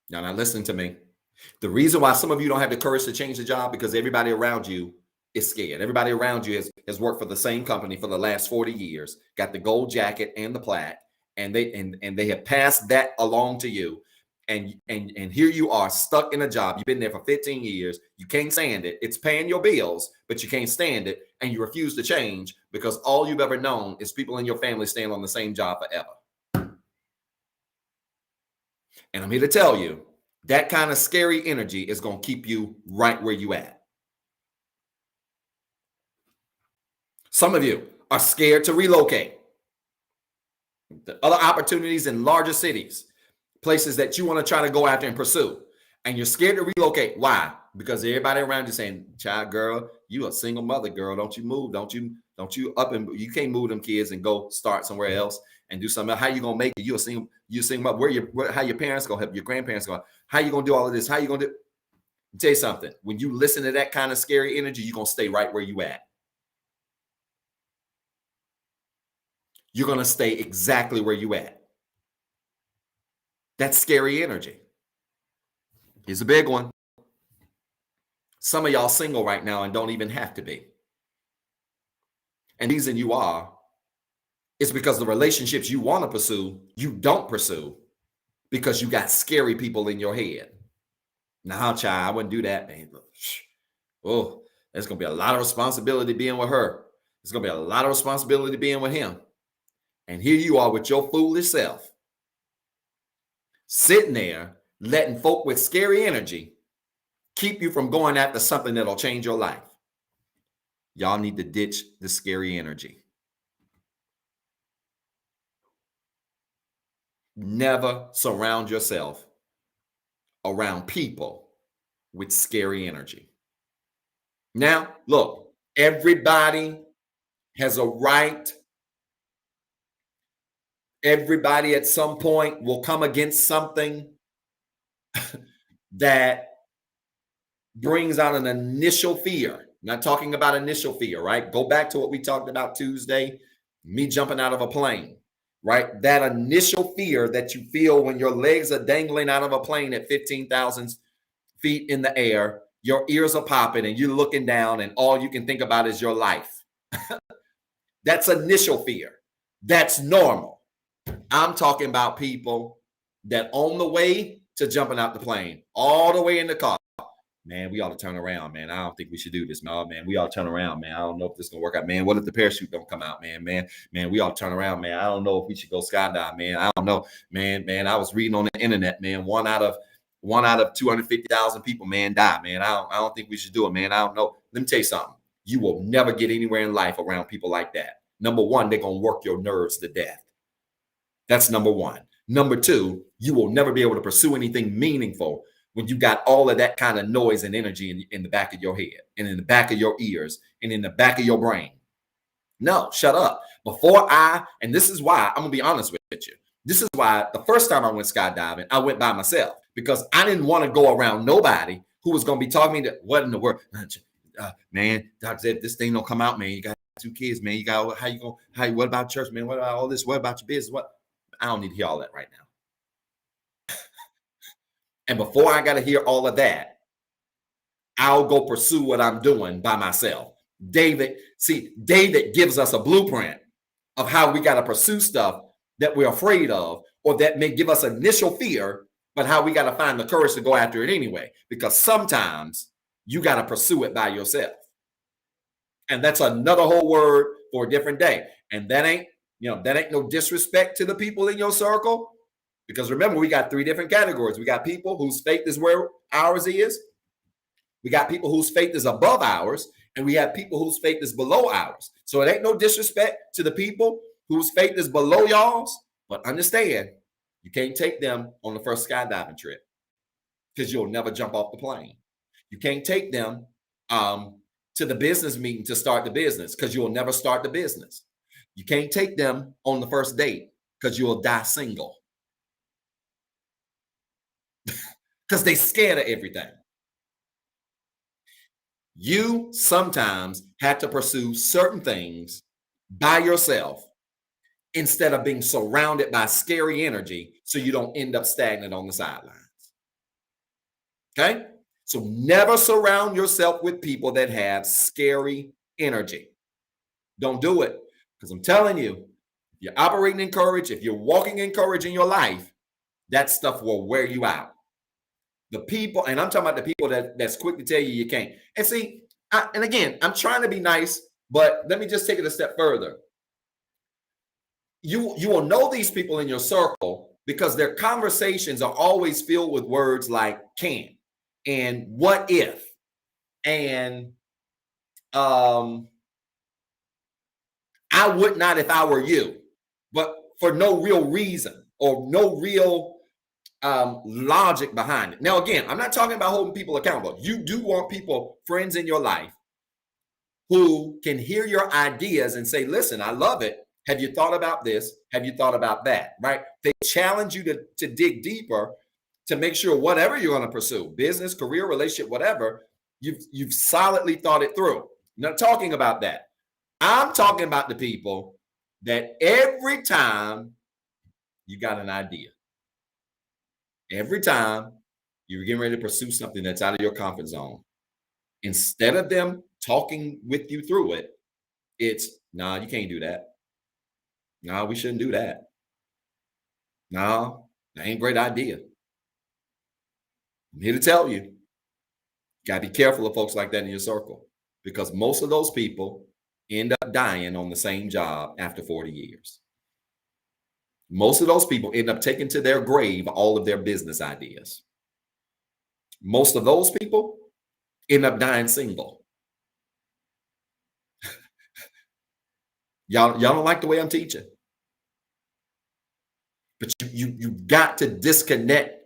Now listen to me. The reason why some of you don't have the courage to change the job because everybody around you is scared. Everybody around you has worked for the same company for the last 40 years, got the gold jacket and the plaque, and they have passed that along to you. And here you are stuck in a job. You've been there for 15 years. You can't stand it. It's paying your bills, but you can't stand it. And you refuse to change because all you've ever known is people in your family staying on the same job forever. And I'm here to tell you that kind of scary energy is going to keep you right where you at. Some of you are scared to relocate. The other opportunities in larger cities, places that you want to try to go after and pursue, and you're scared to relocate. Why? Because everybody around you saying, "Child, girl, you a single mother, girl. Don't you move? Don't you up and you can't move them kids and go start somewhere else and do something. How you gonna make it? You a single mother. How your parents gonna help? Your grandparents gonna? How you gonna do all of this? How you gonna do?" I'll tell you something. When you listen to that kind of scary energy, you're gonna stay right where you at. You're gonna stay exactly where you at. That's scary energy. Here's a big one. Some of y'all single right now and don't even have to be. And the reason you are is because the relationships you want to pursue, you don't pursue because you got scary people in your head. Nah, child, I wouldn't do that, man. Oh, there's going to be a lot of responsibility being with her. There's going to be a lot of responsibility being with him. And here you are with your foolish self, sitting there, letting folk with scary energy keep you from going after something that'll change your life. Y'all need to ditch the scary energy. Never surround yourself around people with scary energy. Now, look, everybody has a right. Everybody at some point will come against something that brings out an initial fear. Not talking about initial fear, right? Go back to what we talked about Tuesday, me jumping out of a plane, right? That initial fear that you feel when your legs are dangling out of a plane at 15,000 feet in the air, your ears are popping and you're looking down and all you can think about is your life. That's initial fear. That's normal. I'm talking about people that on the way to jumping out the plane, all the way in the car, man, we ought to turn around, man. I don't think we should do this. No, man, we ought to turn around, man. I don't know if this is going to work out, man. What if the parachute don't come out, man? Man, we ought to turn around, man. I don't know if we should go skydive, man. I don't know, man. I was reading on the internet, man. One out of 250,000 people, man, die, man. I don't think we should do it, man. I don't know. Let me tell you something. You will never get anywhere in life around people like that. Number one, they're going to work your nerves to death. That's number one. Number two, you will never be able to pursue anything meaningful when you got all of that kind of noise and energy in the back of your head and in the back of your ears and in the back of your brain. No, shut up. And this is why, I'm going to be honest with you. This is why the first time I went skydiving, I went by myself because I didn't want to go around nobody who was going to be talking to what in the world, man, Doc said, this thing don't come out, man. You got 2 kids, man. You got, what about church, man? What about all this? What about your business? What? I don't need to hear all that right now. And before I got to hear all of that, I'll go pursue what I'm doing by myself. David gives us a blueprint of how we got to pursue stuff that we're afraid of or that may give us initial fear, but how we got to find the courage to go after it anyway. Because sometimes you got to pursue it by yourself. And that's another whole word for a different day. And that ain't, that ain't no disrespect to the people in your circle. Because remember, we got three different categories. We got people whose faith is where ours is. We got people whose faith is above ours. And we have people whose faith is below ours. So it ain't no disrespect to the people whose faith is below y'all's. But understand, you can't take them on the first skydiving trip because you'll never jump off the plane. You can't take them to the business meeting to start the business because you'll never start the business. You can't take them on the first date because you'll die single. Because they're scared of everything. You sometimes have to pursue certain things by yourself instead of being surrounded by scary energy so you don't end up stagnant on the sidelines. Okay? So never surround yourself with people that have scary energy. Don't do it. Because I'm telling you, if you're operating in courage, if you're walking in courage in your life, that stuff will wear you out. The people, and I'm talking about the people that's quick to tell you you can't. And see, and again, I'm trying to be nice, but let me just take it a step further. You will know these people in your circle because their conversations are always filled with words like can and what if and I would not if I were you, but for no real reason or no real logic behind it. Now, again, I'm not talking about holding people accountable. You do want people, friends in your life, who can hear your ideas and say, listen, I love it. Have you thought about this? Have you thought about that? Right? They challenge you to dig deeper to make sure whatever you're going to pursue, business, career, relationship, whatever, you've solidly thought it through. I'm not talking about that. I'm talking about the people that every time you got an idea, every time you're getting ready to pursue something that's out of your comfort zone, instead of them talking with you through it, it's, nah, you can't do that. No, we shouldn't do that. No, that ain't a great idea. I'm here to tell you, you got to be careful of folks like that in your circle because most of those people end up dying on the same job after 40 years. Most of those people end up taking to their grave all of their business ideas. Most of those people end up dying single. Y'all don't like the way I'm teaching. But you got to disconnect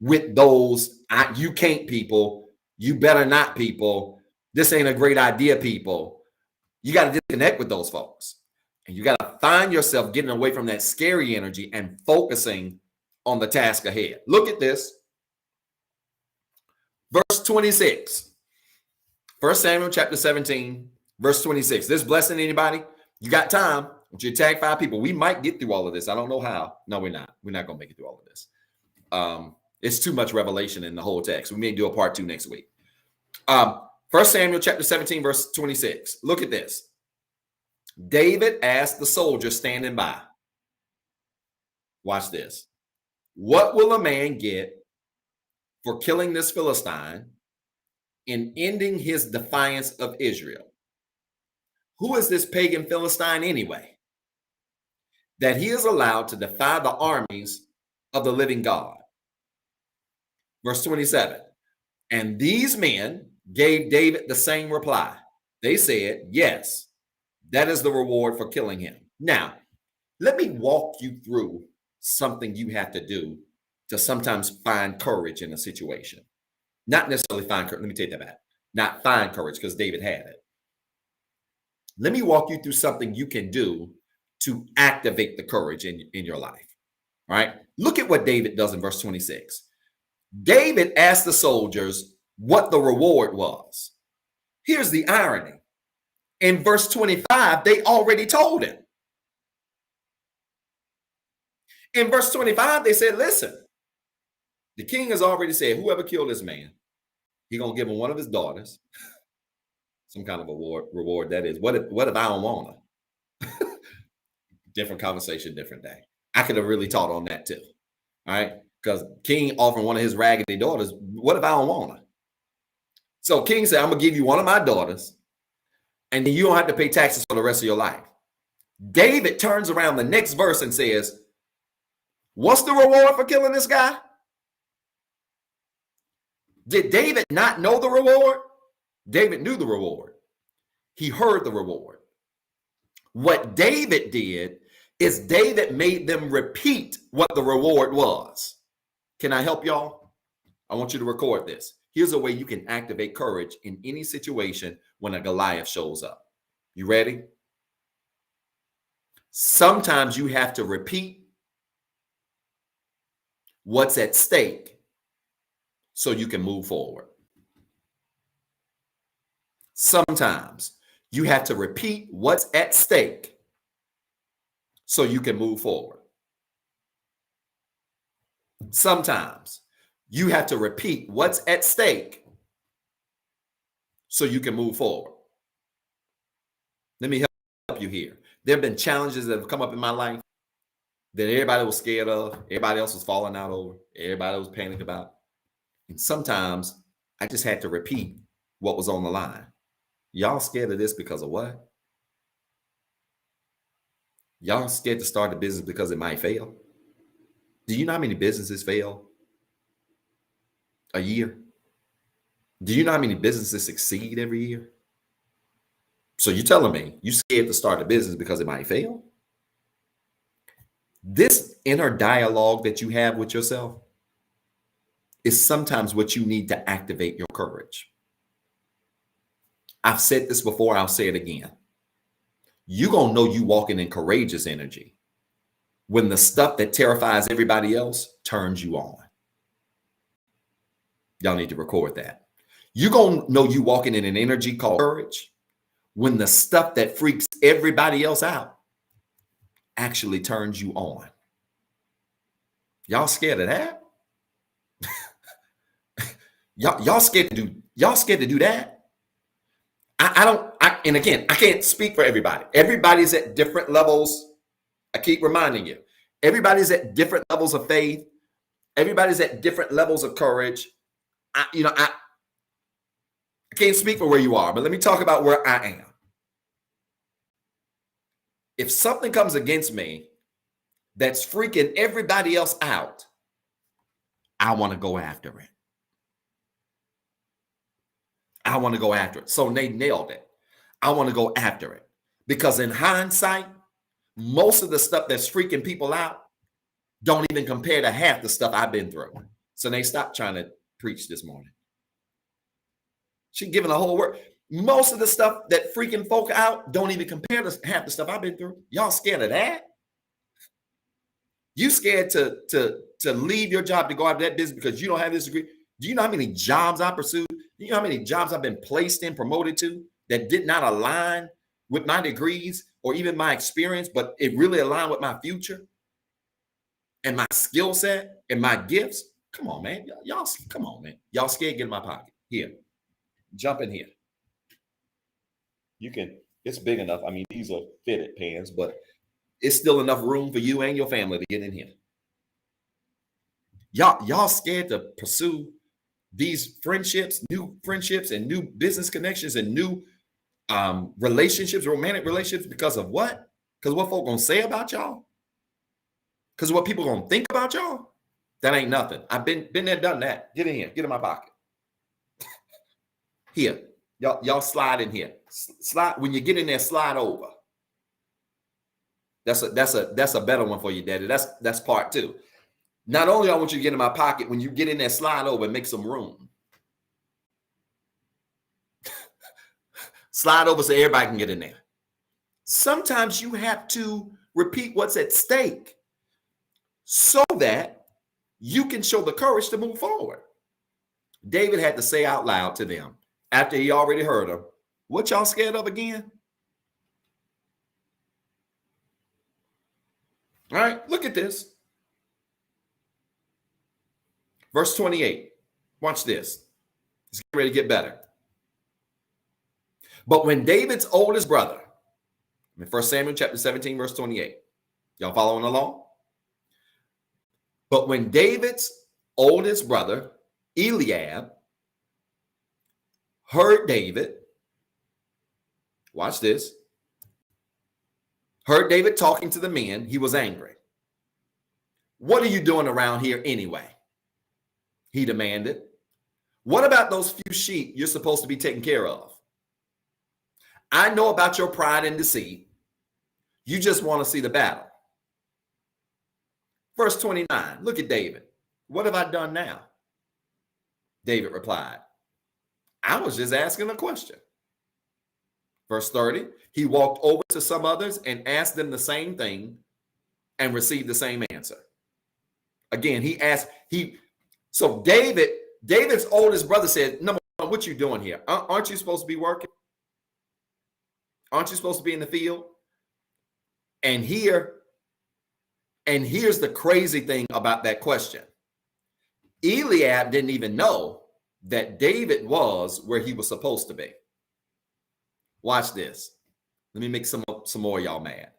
with those you can't people, you better not people, this ain't a great idea people. You got to disconnect with those folks. And you got to find yourself getting away from that scary energy and focusing on the task ahead. Look at this. Verse 26. 1 Samuel chapter 17, verse 26. This blessing anybody? You got time? I want you to tag 5 people. We might get through all of this. I don't know how. No, we're not. We're not going to make it through all of this. It's too much revelation in the whole text. We may do a part 2 next week. 1 Samuel chapter 17, verse 26. Look at this. David asked the soldier standing by. Watch this. What will a man get for killing this Philistine and ending his defiance of Israel? Who is this pagan Philistine anyway, that he is allowed to defy the armies of the living God? Verse 27. And these men gave David the same reply. They said, yes, that is the reward for killing him. Now, let me walk you through something you have to do to sometimes find courage in a situation. Not necessarily find courage. Let me take that back. Not find courage because David had it. Let me walk you through something you can do to activate the courage in your life. All right. Look at what David does in verse 26. David asked the soldiers what the reward was. Here's the irony. In verse 25, they already told him. In verse 25, they said, listen, the king has already said, whoever killed this man, he's going to give him one of his daughters. Some kind of reward that is. What if I don't want her? Different conversation, different day. I could have really taught on that too. All right. Because king offered one of his raggedy daughters. What if I don't want her? So king said, I'm going to give you one of my daughters. and then you don't have to pay taxes for the rest of your life. David turns around the next verse and says, what's the reward for killing this guy? Did David not know the reward? David knew the reward. He heard the reward. What David did is David made them repeat what the reward was. Can I help y'all? I want you to record this. Here's a way you can activate courage in any situation when a Goliath shows up. You ready? Sometimes you have to repeat what's at stake so you can move forward. Sometimes you have to repeat what's at stake so you can move forward. Sometimes you have to repeat what's at stake so you can move forward. Let me help you here. There have been challenges that have come up in my life that everybody was scared of, everybody else was falling out over, everybody was panicking about. And sometimes I just had to repeat what was on the line. Y'all scared of this because of what? Y'all scared to start a business because it might fail? Do you know how many businesses fail a year? Do you know how many businesses succeed every year? So you're telling me you scared to start a business because it might fail? This inner dialogue that you have with yourself is sometimes what you need to activate your courage. I've said this before, I'll say it again. You're going to know you walking in courageous energy when the stuff that terrifies everybody else turns you on. Y'all need to record that. You're going to know you walking in an energy called courage when the stuff that freaks everybody else out actually turns you on. Y'all scared of that? Y'all scared to do that? And again, I can't speak for everybody. Everybody's at different levels. I keep reminding you, everybody's at different levels of faith. Everybody's at different levels of courage. I can't speak for where you are, but let me talk about where I am. If something comes against me that's freaking everybody else out, I want to go after it. I want to go after it. So they nailed it. I want to go after it. Because in hindsight, most of the stuff that's freaking people out don't even compare to half the stuff I've been through. So they stopped trying to preach this morning. She's giving a whole word. Most of the stuff that freaking folk out don't even compare to half the stuff I've been through. Y'all scared of that? You scared to leave your job to go out of that business because you don't have this degree? Do you know how many jobs I pursued? Do you know how many jobs I've been placed in, promoted to that did not align with my degrees or even my experience, but it really aligned with my future and my skill set and my gifts? Come on, man. Y'all, come on, man. Y'all scared? Get in my pocket. Here. Jump in here. You can, it's big enough. I mean, these are fitted pants, but it's still enough room for you and your family to get in here. Y'all scared to pursue these friendships, new friendships and new business connections and new relationships, romantic relationships because of what? Because what folk gonna say about y'all? Because what people gonna think about y'all? That ain't nothing. I've been there, done that. Get in here. Get in my pocket. Here. Y'all slide in here. Slide when you get in there, slide over. That's a better one for you, Daddy. That's part two. Not only I want you to get in my pocket, when you get in there, slide over and make some room. Slide over so everybody can get in there. Sometimes you have to repeat what's at stake so that you can show the courage to move forward. David had to say out loud to them after he already heard them, what y'all scared of again? All right, look at this. Verse 28. Watch this. It's getting ready to get better. But when David's oldest brother, in 1 Samuel chapter 17, verse 28. Y'all following along? But when David's oldest brother, Eliab, heard David Watch this. Heard David talking to the men. He was angry. What are you doing around here anyway? He demanded. What about those few sheep you're supposed to be taking care of? I know about your pride and deceit. You just want to see the battle. Verse 29, look at David. What have I done now? David replied, I was just asking a question. Verse 30, he walked over to some others and asked them the same thing and received the same answer. Again, he asked, so David's oldest brother said, number one, what you doing here? Aren't you supposed to be working? Aren't you supposed to be in the field? And here's the crazy thing about that question. Eliab didn't even know that David was where he was supposed to be. Watch this. Let me make some more of y'all mad.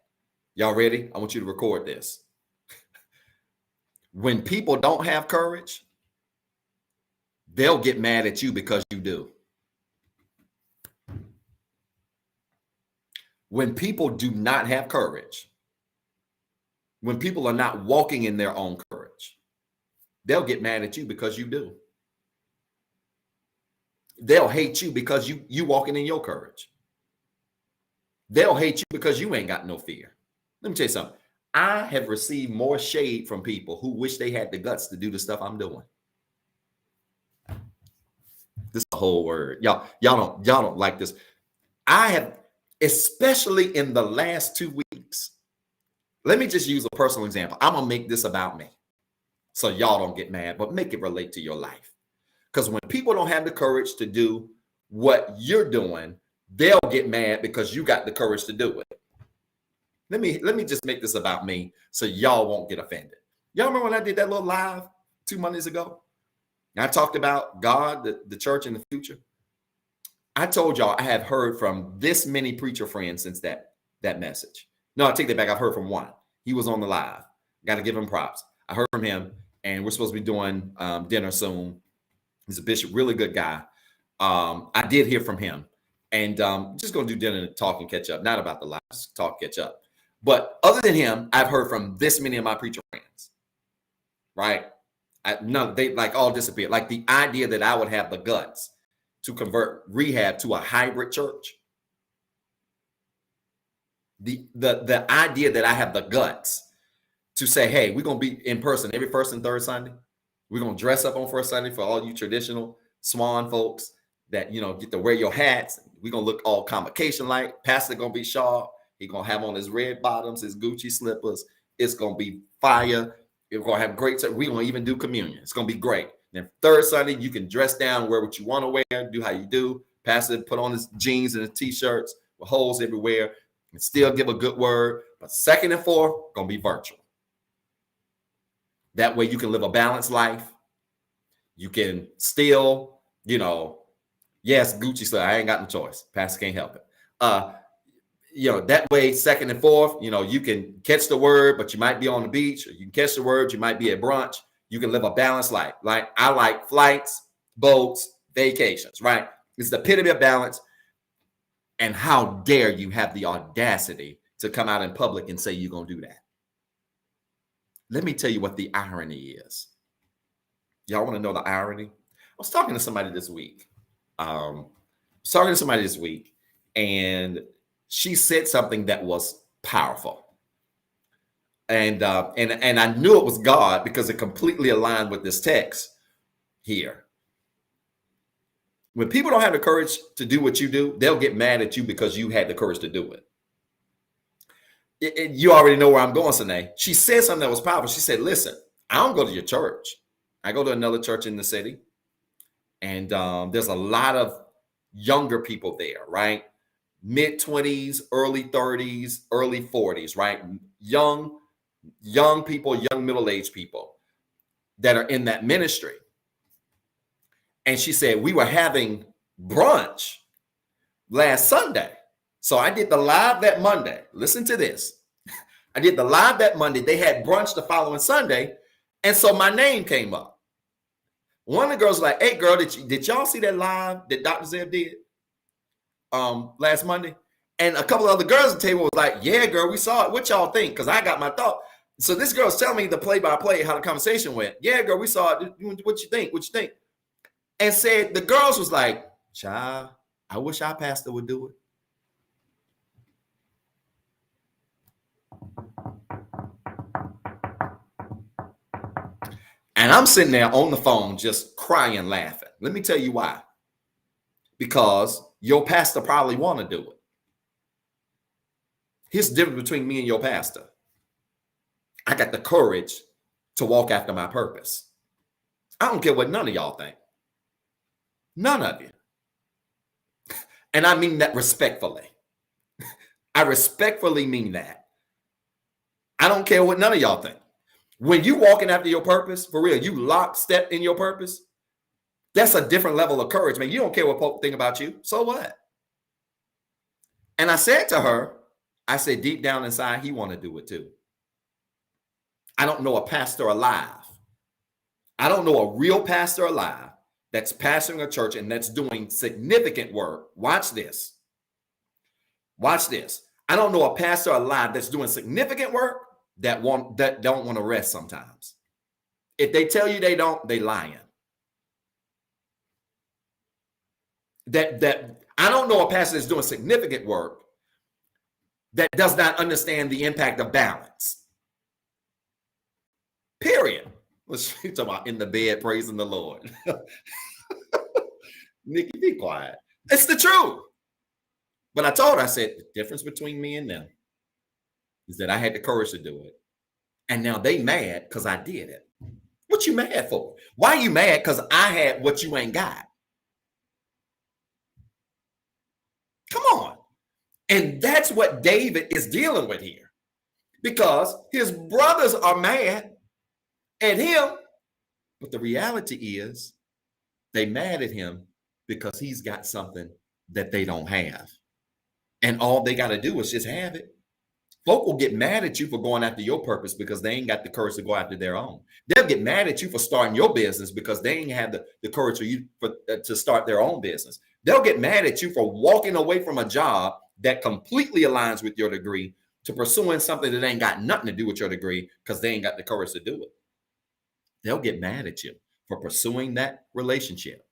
Y'all ready? I want you to record this. When people don't have courage, they'll get mad at you because you do. When people do not have courage, when people are not walking in their own courage, they'll get mad at you because you do. They'll hate you because you walking in your courage. They'll hate you because you ain't got no fear. Let me tell you something. I have received more shade from people who wish they had the guts to do the stuff I'm doing. This is the whole word. Y'all don't like this. I have, especially in the last 2 weeks. Let me just use a personal example. I'm going to make this about me so y'all don't get mad, but make it relate to your life. Because when people don't have the courage to do what you're doing, they'll get mad because you got the courage to do it. Let me just make this about me so y'all won't get offended. Y'all remember when I did that little live 2 Mondays ago? And I talked about God, the church in the future. I told y'all I have heard from this many preacher friends since that message. No, I take that back. I've heard from one. He was on the live. Got to give him props. I heard from him, and we're supposed to be doing dinner soon. He's a bishop, really good guy. I did hear from him, and just going to do dinner and talk and catch up. Not about the live, just talk, catch up. But other than him, I've heard from this many of my preacher friends, right? They like all disappeared. Like the idea that I would have the guts to convert Rehab to a hybrid church. The idea that I have the guts to say, hey, we're going to be in person every first and third Sunday. We're going to dress up on first Sunday for all you traditional Swan folks that, get to wear your hats. We're going to look all convocation-like. Pastor going to be sharp. He's going to have on his red bottoms, his Gucci slippers. It's going to be fire. We're going to have great. We're going to even do communion. It's going to be great. Then third Sunday, you can dress down, wear what you want to wear, do how you do. Pastor put on his jeans and his T-shirts with holes everywhere and still give a good word. But second and fourth, going to be virtual. That way you can live a balanced life. You can still, yes, Gucci stuff. I ain't got no choice. Pastor can't help it. That way, second and fourth, you can catch the word, but you might be on the beach, or you can catch the word, you might be at brunch. You can live a balanced life. Like I like flights, boats, vacations, right? It's the epitome of balance. And how dare you have the audacity to come out in public and say you're going to do that? Let me tell you what the irony is. Y'all want to know the irony? I was talking to somebody this week. And she said something that was powerful. And I knew it was God because it completely aligned with this text here. When people don't have the courage to do what you do, they'll get mad at you because you had the courage to do it. You already know where I'm going, Sine. She said something that was powerful. She said, listen, I don't go to your church. I go to another church in the city. And there's a lot of younger people there, right? Mid-20s, early 30s, early 40s, right? Young people, young middle-aged people that are in that ministry. And she said, we were having brunch last Sunday. So I did the live that Monday. Listen to this. I did the live that Monday. They had brunch the following Sunday. And so my name came up. One of the girls was like, hey, girl, did y'all see that live that Dr. Zeb did last Monday? And a couple of other girls at the table was like, yeah, girl, we saw it. What y'all think? Because I got my thought. So this girl's telling me the play-by-play, how the conversation went. Yeah, girl, we saw it. What you think? What you think? And said the girls was like, child, I wish our pastor would do it. And I'm sitting there on the phone just crying, laughing. Let me tell you why. Because your pastor probably want to do it. Here's the difference between me and your pastor. I got the courage to walk after my purpose. I don't care what none of y'all think. None of you. And I mean that respectfully. I respectfully mean that. I don't care what none of y'all think. When you walking after your purpose, for real, you lockstep in your purpose, that's a different level of courage, man. You don't care what people think about you. So what? And I said to her, I said, deep down inside, he want to do it too. I don't know a pastor alive. I don't know a real pastor alive that's pastoring a church and that's doing significant work. Watch this. Watch this. I don't know a pastor alive that's doing significant work that don't want to rest sometimes. If they tell you they don't, they lying. That I don't know a pastor that's doing significant work that does not understand the impact of balance. Period. Let's talk about in the bed praising the Lord. Nikki, be quiet. It's the truth. But I told her, I said, the difference between me and them is that I had the courage to do it. And now they mad because I did it. What you mad for? Why are you mad? Because I had what you ain't got. Come on. And that's what David is dealing with here. Because his brothers are mad at him. But the reality is they mad at him because he's got something that they don't have. And all they got to do is just have it. Folk will get mad at you for going after your purpose because they ain't got the courage to go after their own. They'll get mad at you for starting your business because they ain't have the courage to start their own business. They'll get mad at you for walking away from a job that completely aligns with your degree to pursuing something that ain't got nothing to do with your degree because they ain't got the courage to do it. They'll get mad at you for pursuing that relationship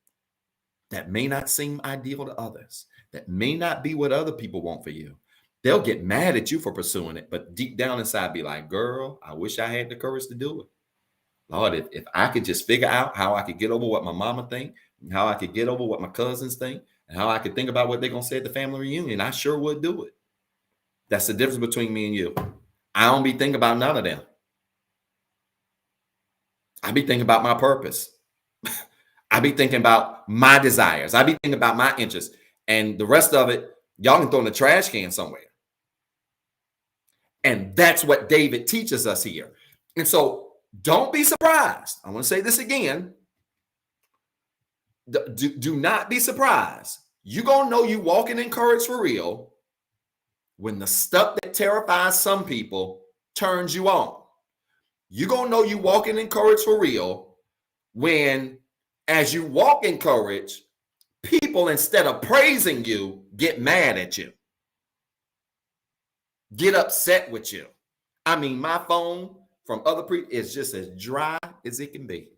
that may not seem ideal to others, that may not be what other people want for you. They'll get mad at you for pursuing it, but deep down inside be like, girl, I wish I had the courage to do it. Lord, if I could just figure out how I could get over what my mama think, and how I could get over what my cousins think, and how I could think about what they're going to say at the family reunion, I sure would do it. That's the difference between me and you. I don't be thinking about none of them. I be thinking about my purpose. I be thinking about my desires. I be thinking about my interests. And the rest of it, y'all can throw in the trash can somewhere. And that's what David teaches us here. And so don't be surprised. I want to say this again. Do not be surprised. You're going to know you walking in courage for real when the stuff that terrifies some people turns you on. You're going to know you walking in courage for real when, as you walk in courage, people, instead of praising you, get mad at you, get upset with you. I mean, my phone from other people is just as dry as it can be.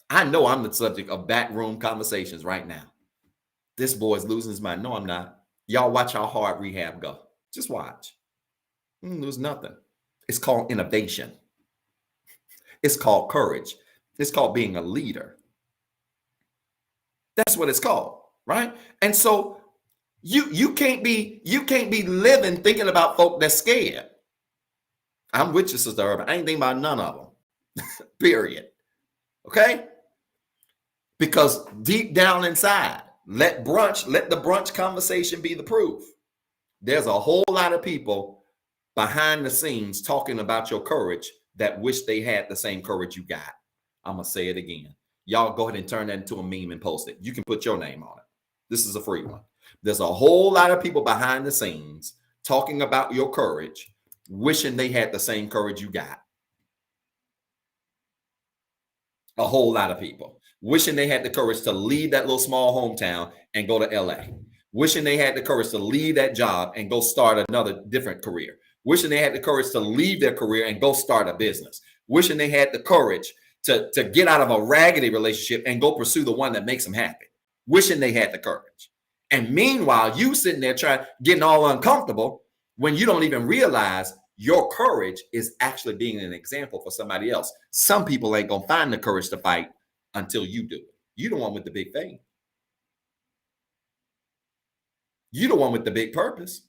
I know I'm the subject of backroom conversations right now. This boy's losing his mind. No, I'm not. Y'all watch how hard rehab go. Just watch. There's nothing. It's called innovation. It's called courage. It's called being a leader. That's what it's called, right? And so you can't be living thinking about folk that's scared. I'm with you, Sister Urban. I ain't thinking about none of them. Period. Okay? Because deep down inside, let the brunch conversation be the proof. There's a whole lot of people behind the scenes talking about your courage that wish they had the same courage you got. I'm going to say it again. Y'all go ahead and turn that into a meme and post it. You can put your name on it. This is a free one. There's a whole lot of people behind the scenes talking about your courage, wishing they had the same courage you got. A whole lot of people wishing they had the courage to leave that little small hometown and go to LA, wishing they had the courage to leave that job and go start another different career, wishing they had the courage to leave their career and go start a business, wishing they had the courage to get out of a raggedy relationship and go pursue the one that makes them happy, wishing they had the courage. And meanwhile, you sitting there getting all uncomfortable when you don't even realize your courage is actually being an example for somebody else. Some people ain't gonna find the courage to fight until you do it. You the one with the big faith. You the one with the big purpose.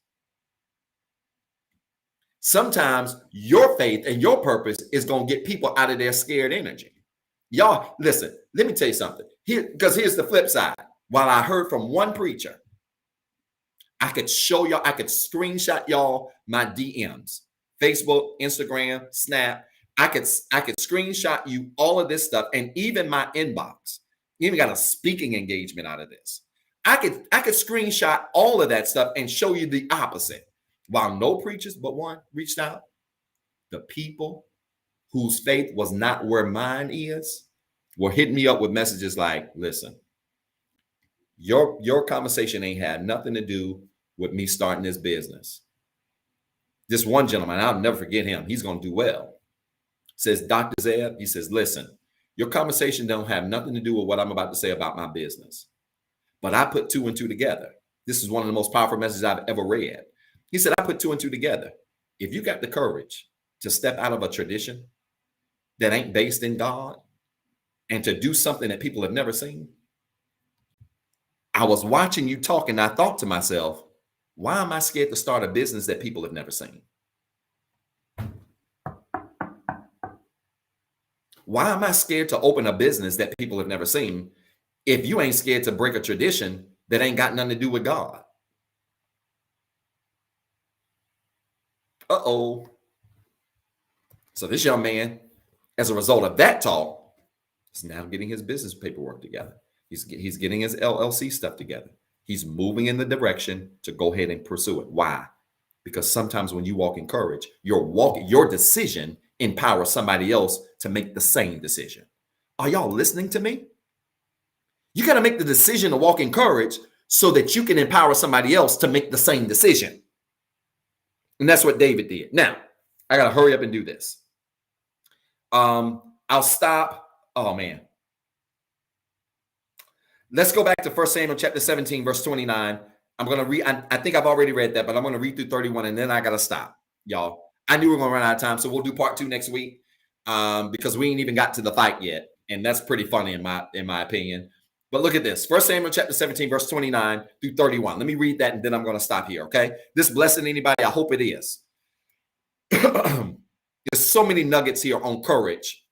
Sometimes your faith and your purpose is going to get people out of their scared energy. Y'all, listen, let me tell you something. Because here's the flip side. While I heard from one preacher, I could show y'all, I could screenshot y'all my DMs, Facebook, Instagram, Snap. I could screenshot you all of this stuff, and even my inbox. Even got a speaking engagement out of this. I could screenshot all of that stuff and show you the opposite. While no preachers but one reached out, the people whose faith was not where mine is were hitting me up with messages like, listen, your conversation ain't had nothing to do with me starting this business. This one gentleman, I'll never forget him. He's going to do well. Says, Dr. Zeb, he says, listen, your conversation don't have nothing to do with what I'm about to say about my business. But I put 2 and 2 together. This is one of the most powerful messages I've ever read. He said, I put 2 and 2 together. If you got the courage to step out of a tradition that ain't based in God and to do something that people have never seen, I was watching you talk and I thought to myself, why am I scared to start a business that people have never seen? Why am I scared to open a business that people have never seen if you ain't scared to break a tradition that ain't got nothing to do with God? Uh-oh. So this young man, as a result of that talk, is now getting his business paperwork together. He's getting his LLC stuff together. He's moving in the direction to go ahead and pursue it. Why? Because sometimes when you walk in courage, your decision empowers somebody else to make the same decision. Are y'all listening to me? You got to make the decision to walk in courage so that you can empower somebody else to make the same decision. And that's what David did. Now, I got to hurry up and do this. I'll stop. Oh, man. Let's go back to 1 Samuel chapter 17, verse 29. I'm going to read. I think I've already read that, but I'm going to read through 31, and then I got to stop, y'all. I knew we were going to run out of time, so we'll do part 2 next week because we ain't even got to the fight yet. And that's pretty funny in my opinion. But look at this. 1 Samuel chapter 17, verse 29 through 31. Let me read that, and then I'm going to stop here, okay? This blessing anybody? I hope it is. There's so many nuggets here on courage.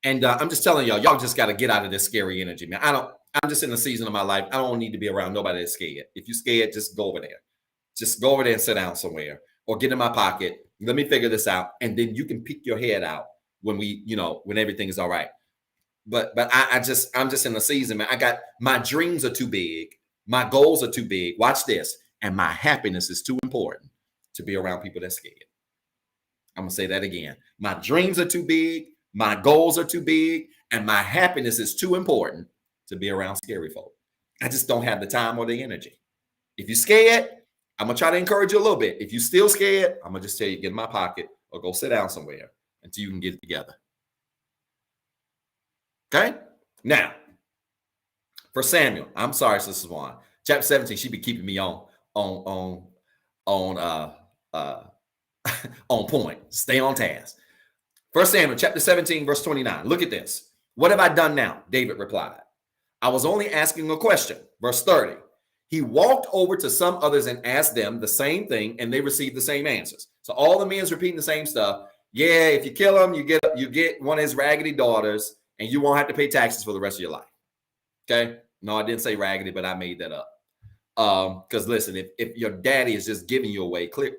And I'm just telling y'all just got to get out of this scary energy, man. I'm just in a season of my life. I don't need to be around nobody that's scared. If you're scared, just go over there. Just go over there and sit down somewhere or get in my pocket. Let me figure this out. And then you can peek your head out when when everything is all right. But I'm just in a season, man. My dreams are too big. My goals are too big. Watch this. And my happiness is too important to be around people that's scared. I'm going to say that again. My dreams are too big. My goals are too big. And my happiness is too important to be around scary folk. I just don't have the time or the energy. If you're scared, I'm going to try to encourage you a little bit. If you're still scared, I'm going to just tell you, get in my pocket or go sit down somewhere until you can get it together. Okay? Now, for Samuel, I'm sorry, Sister Swan. Chapter 17, she be keeping me on point. Stay on task. 1 Samuel chapter 17, verse 29. Look at this. What have I done now? David replied. I was only asking a question. Verse 30. He walked over to some others and asked them the same thing, and they received the same answers. So all the men's repeating the same stuff. Yeah, if you kill him, you get one of his raggedy daughters, and you won't have to pay taxes for the rest of your life. Okay? No, I didn't say raggedy, but I made that up. Because listen, if your daddy is just giving you away, clear,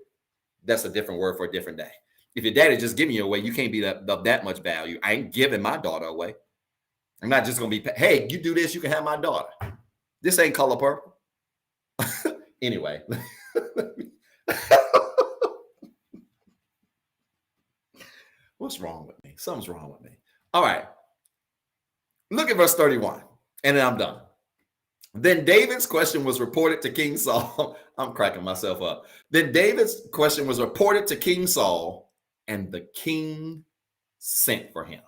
that's a different word for a different day. If your daddy is just giving you away, you can't be that much value. I ain't giving my daughter away. I'm not just going to be, hey, you do this, you can have my daughter. This ain't color purple. Anyway. What's wrong with me? Something's wrong with me. All right. Look at verse 31, and then I'm done. Then David's question was reported to King Saul. I'm cracking myself up. Then David's question was reported to King Saul, and the king sent for him.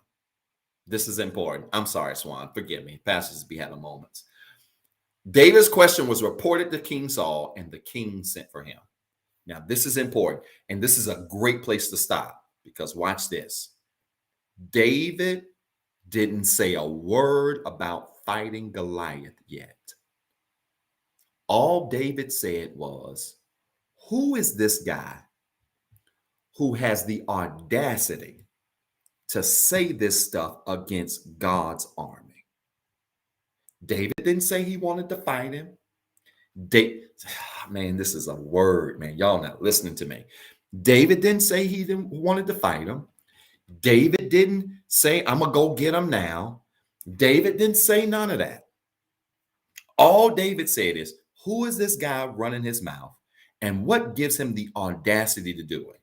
This is important. I'm sorry, Swan. Forgive me. Pastors be having moments. David's question was reported to King Saul, and the king sent for him. Now, this is important, and this is a great place to stop, because watch this. David didn't say a word about fighting Goliath yet. All David said was, who is this guy who has the audacity to say this stuff against God's army? David didn't say he wanted to fight him. Man, this is a word, man. Y'all not listening to me. David didn't say he wanted to fight him. David didn't say, I'm going to go get him now. David didn't say none of that. All David said is, who is this guy running his mouth, and what gives him the audacity to do it?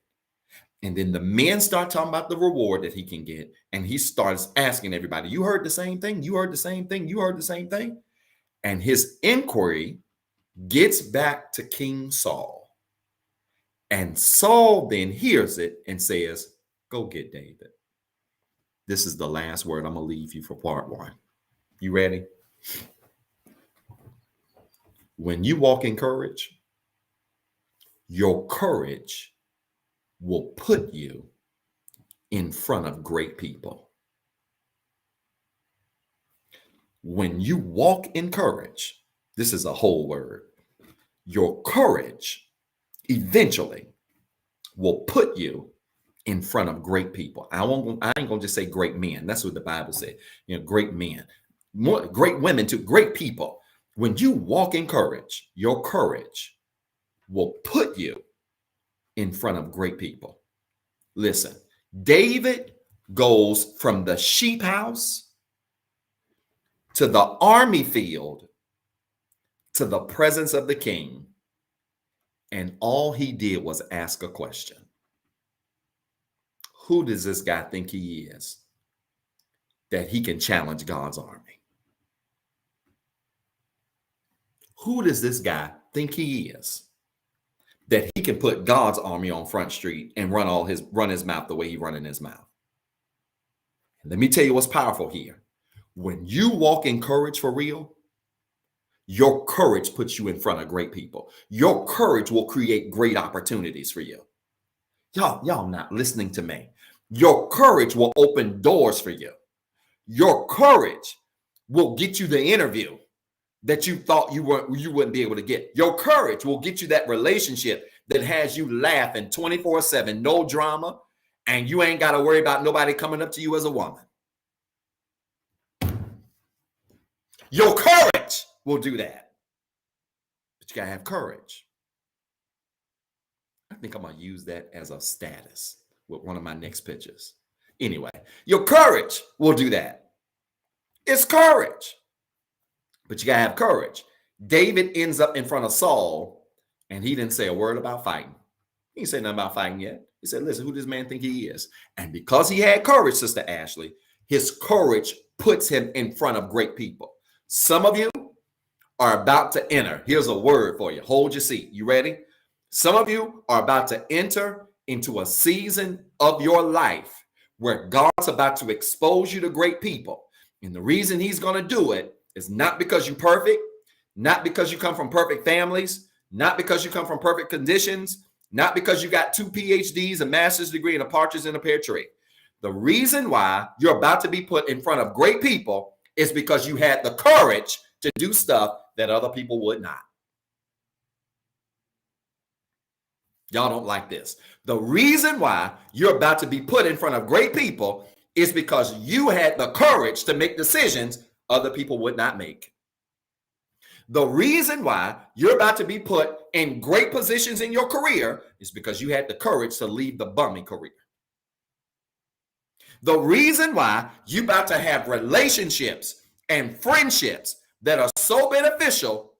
And then the men start talking about the reward that he can get, and he starts asking everybody, you heard the same thing? You heard the same thing? You heard the same thing? And his inquiry gets back to King Saul. And Saul then hears it and says, go get David. This is the last word I'm going to leave you for part one. You ready? When you walk in courage, your courage will put you in front of great people. When you walk in courage, this is a whole word, your courage eventually will put you in front of great people. I ain't gonna just say great men. That's what the Bible said. You know, great men, more great women too, great people. When you walk in courage, your courage will put you in front of great people. Listen, David goes from the sheep house to the army field to the presence of the king, and all he did was ask a question. Who does this guy think he is that he can challenge God's army? Who does this guy think he is that he can put God's army on Front Street and run his mouth the way he running his mouth? And let me tell you what's powerful here. When you walk in courage for real, your courage puts you in front of great people. Your courage will create great opportunities for you. Y'all not listening to me. Your courage will open doors for you. Your courage will get you the interview that you thought you wouldn't be able to get. Your courage will get you that relationship that has you laughing 24/7, no drama, and you ain't got to worry about nobody coming up to you as a woman. Your courage will do that. But you got to have courage. I think I'm going to use that as a status with one of my next pictures. Anyway, your courage will do that. It's courage. But you got to have courage. David ends up in front of Saul, and he didn't say a word about fighting. He didn't say nothing about fighting yet. He said, listen, who does this man think he is? And because he had courage, Sister Ashley, his courage puts him in front of great people. Some of you are about to enter. Here's a word for you. Hold your seat. You ready? Some of you are about to enter into a season of your life where God's about to expose you to great people. And the reason he's going to do it is not because you're perfect, not because you come from perfect families, not because you come from perfect conditions, not because you got 2 PhDs, a master's degree, and a partridge in a pear tree. The reason why you're about to be put in front of great people is because you had the courage to do stuff that other people would not. Y'all don't like this. The reason why you're about to be put in front of great people is because you had the courage to make decisions other people would not make. The reason why you're about to be put in great positions in your career is because you had the courage to leave the bummy career. The reason why you're about to have relationships and friendships that are so beneficial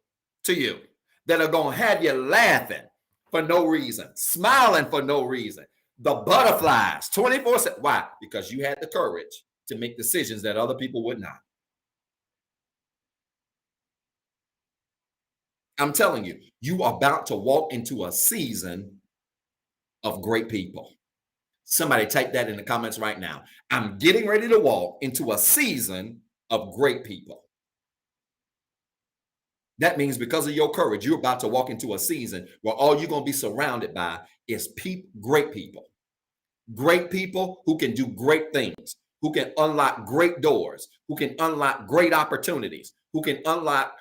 to you, that are going to have you laughing for no reason, smiling for no reason, the butterflies 24/7. Why? Because you had the courage to make decisions that other people would not. I'm telling you, you are about to walk into a season of great people. Somebody type that in the comments right now. I'm getting ready to walk into a season of great people. That means because of your courage, you're about to walk into a season where all you're going to be surrounded by is great people. Great people who can do great things, who can unlock great doors, who can unlock great opportunities, who can unlock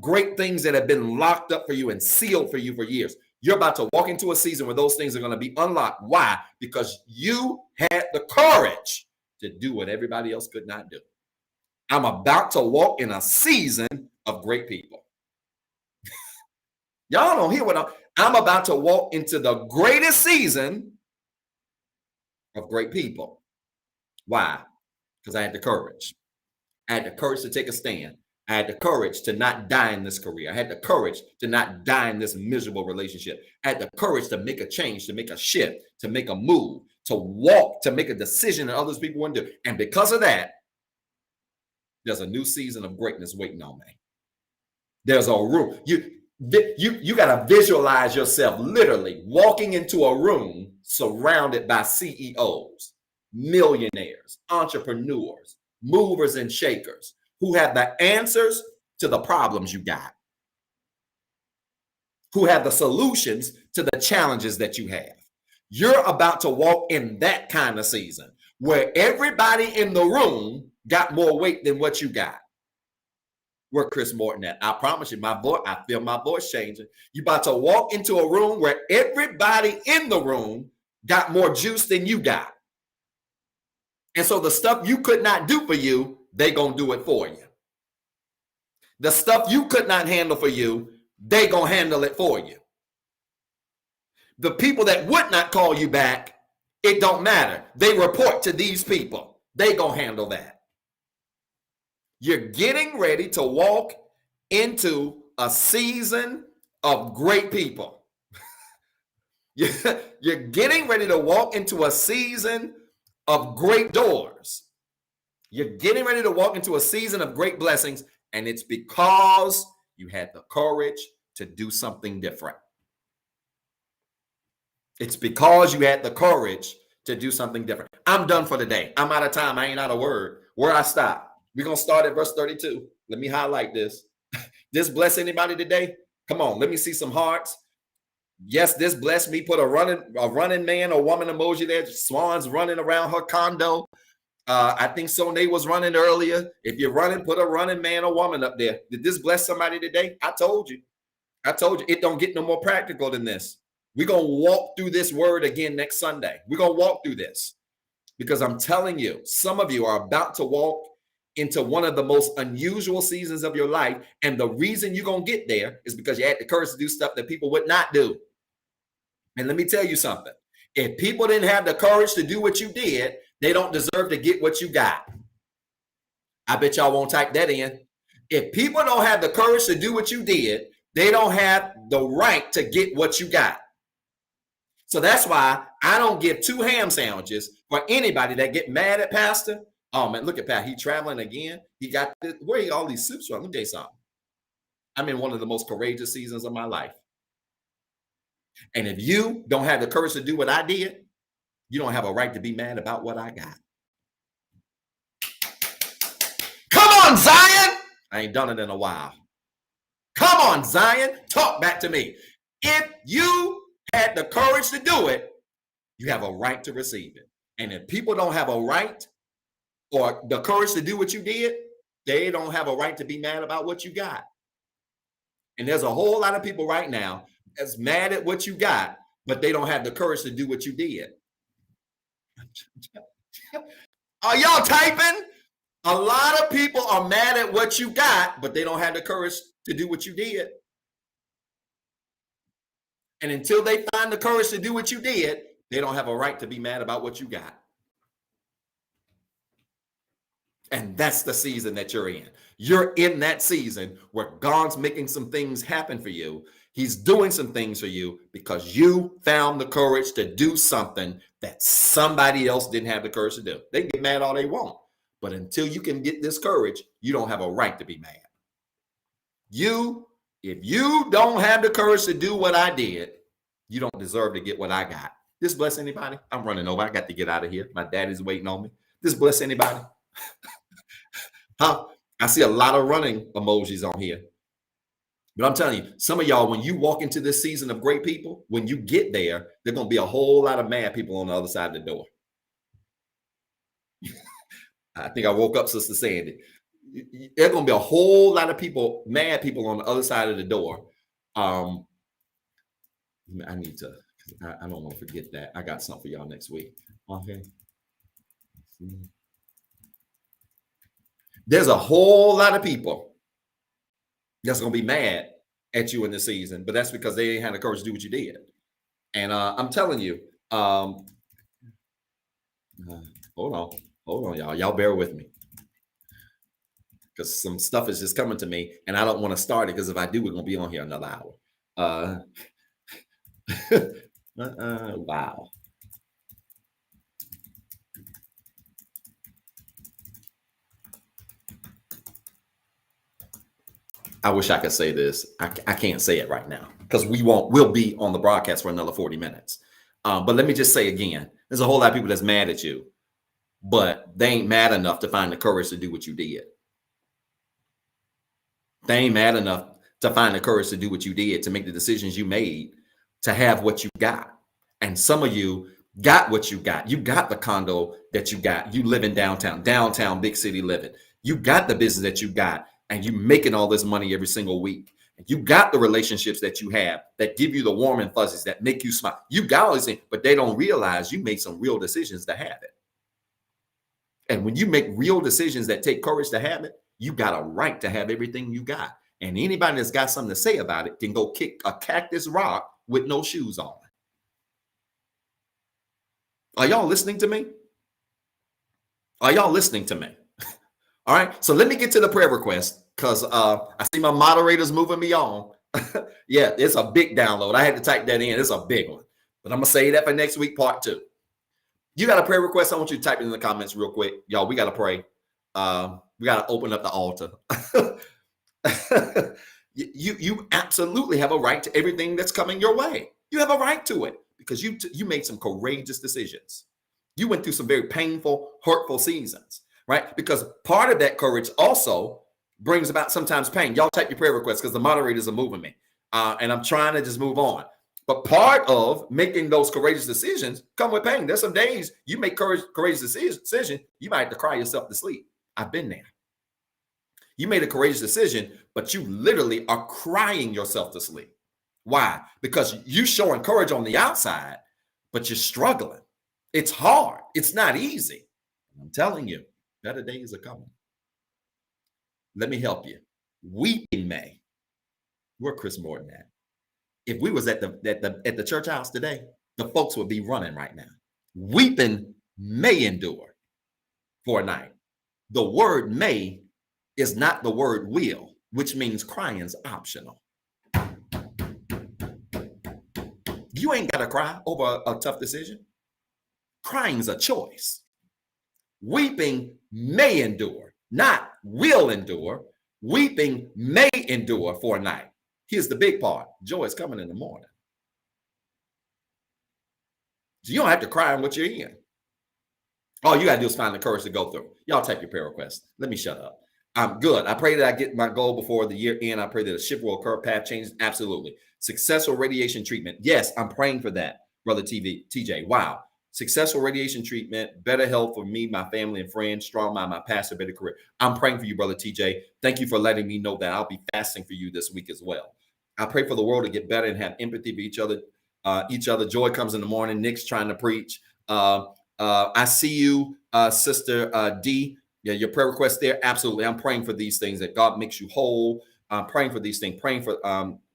great things that have been locked up for you and sealed for you for years. You're about to walk into a season where those things are going to be unlocked. Why? Because you had the courage to do what everybody else could not do. I'm about to walk in a season of great people. Y'all don't hear what I'm about to walk into the greatest season of great people. Why? Because I had the courage. I had the courage to take a stand. I had the courage to not die in this career. I had the courage to not die in this miserable relationship. I had the courage to make a change, to make a shift, to make a move, to walk, to make a decision that others people wouldn't do. And because of that, there's a new season of greatness waiting on me. There's a room. You got to visualize yourself literally walking into a room surrounded by CEOs, millionaires, entrepreneurs, movers and shakers who have the answers to the problems you got, who have the solutions to the challenges that you have. You're about to walk in that kind of season where everybody in the room got more weight than what you got. Where Chris Morton at? I promise you, I feel my voice changing. You're about to walk into a room where everybody in the room got more juice than you got. And so the stuff you could not do for you, they gonna do it for you. The stuff you could not handle for you, they gonna handle it for you. The people that would not call you back, it don't matter. They report to these people. They gonna handle that. You're getting ready to walk into a season of great people. You're getting ready to walk into a season of great doors. You're getting ready to walk into a season of great blessings, and it's because you had the courage to do something different. It's because you had the courage to do something different. I'm done for the day. I'm out of time. I ain't out of word. Where I stop? We're going to start at verse 32. Let me highlight this. This bless anybody today? Come on, let me see some hearts. Yes, this blessed me. Put a running man or woman emoji there. Swan's running around her condo. I think Sonae was running earlier. If you're running, put a running man or woman up there. Did this bless somebody today? I told you. It don't get no more practical than this. We're going to walk through this word again next Sunday. We're going to walk through this because I'm telling you, some of you are about to walk into one of the most unusual seasons of your life. And the reason you're going to get there is because you had the courage to do stuff that people would not do. And let me tell you something. If people didn't have the courage to do what you did, they don't deserve to get what you got. I bet y'all won't type that in. If people don't have the courage to do what you did, they don't have the right to get what you got. So that's why I don't give 2 ham sandwiches for anybody that get mad at Pastor. Oh man, look at Pat. He traveling again. He got this, where he all these suits from? Let me tell you something. I'm in one of the most courageous seasons of my life. And if you don't have the courage to do what I did, you don't have a right to be mad about what I got. Come on, Zion. I ain't done it in a while. Come on, Zion. Talk back to me. If you had the courage to do it, you have a right to receive it. And if people don't have a right or the courage to do what you did, they don't have a right to be mad about what you got. And there's a whole lot of people right now that's mad at what you got, but they don't have the courage to do what you did. Are y'all typing? A lot of people are mad at what you got, but they don't have the courage to do what you did. And until they find the courage to do what you did, they don't have a right to be mad about what you got. And that's the season that you're in. You're in that season where God's making some things happen for you. He's doing some things for you because you found the courage to do something that somebody else didn't have the courage to do. They can get mad all they want, but until you can get this courage, you don't have a right to be mad. You If you don't have the courage to do what I did, you don't deserve to get what I got. This bless anybody? I'm running over. I got to get out of here. My daddy's waiting on me. This bless anybody? Huh? I see a lot of running emojis on here. But I'm telling you, some of y'all, when you walk into this season of great people, when you get there, there's going to be a whole lot of mad people on the other side of the door. I think I woke up Sister Sandy. There's going to be a whole lot of people, mad people on the other side of the door. I need to, I don't want to forget that. I got something for y'all next week. Okay. There's a whole lot of people that's going to be mad at you in this season, but that's because they ain't had the courage to do what you did. And I'm telling you, hold on, y'all bear with me, because some stuff is just coming to me and I don't want to start it, because if I do, we're going to be on here another hour. Wow. I wish I could say this. I can't say it right now because we'll be on the broadcast for another 40 minutes. But let me just say again, there's a whole lot of people that's mad at you, but they ain't mad enough to find the courage to do what you did. They ain't mad enough to find the courage to do what you did, to make the decisions you made, to have what you got. And some of you got what you got. You got the condo that you got. You live in downtown, big city living. You got the business that you got, and you making all this money every single week. You got the relationships that you have that give you the warm and fuzzies, that make you smile. You got all these things, but they don't realize you made some real decisions to have it. And when you make real decisions that take courage to have it, you got a right to have everything you got. And anybody that's got something to say about it can go kick a cactus rock with no shoes on. Are y'all listening to me? Are y'all listening to me? All right. So let me get to the prayer request, because I see my moderators moving me on. Yeah, it's a big download. I had to type that in. It's a big one. But I'm going to say that for next week, part 2. You got a prayer request? I want you to type it in the comments real quick. Y'all, we got to pray. We got to open up the altar. You absolutely have a right to everything that's coming your way. You have a right to it, because you made some courageous decisions. You went through some very painful, hurtful seasons, right? Because part of that courage also brings about sometimes pain. Y'all type your prayer requests, because the moderators are moving me. And I'm trying to just move on. But part of making those courageous decisions come with pain. There's some days you make courageous decision, you might have to cry yourself to sleep. I've been there. You made a courageous decision, but you literally are crying yourself to sleep. Why? Because you showing courage on the outside, but you're struggling. It's hard. It's not easy. I'm telling you, better days are coming. Let me help you. Weeping may. Where Chris Morton at? If we was at the church house today, the folks would be running right now. Weeping may endure for a night. The word may is not the word will, which means crying's optional. You ain't got to cry over a tough decision. Crying's a choice. Weeping may endure, not will endure. Weeping may endure for a night. Here's the big part. Joy is coming in the morning. So you don't have to cry in what you're in. All you got to do is find the courage to go through. Y'all type your prayer request. Let me shut up. I'm good. I pray that I get my goal before the year end. I pray that a shift will occur, path changes. Absolutely. Successful radiation treatment. Yes, I'm praying for that, Brother TJ. Wow. Successful radiation treatment, better health for me, my family and friends, strong mind, my pastor, better career. I'm praying for you, Brother TJ. Thank you for letting me know that. I'll be fasting for you this week as well. I pray for the world to get better and have empathy for each other. Joy comes in the morning. Nick's trying to preach. I see you, Sister D. Yeah, your prayer request there. Absolutely. I'm praying for these things, that God makes you whole. I'm praying for these things. Praying for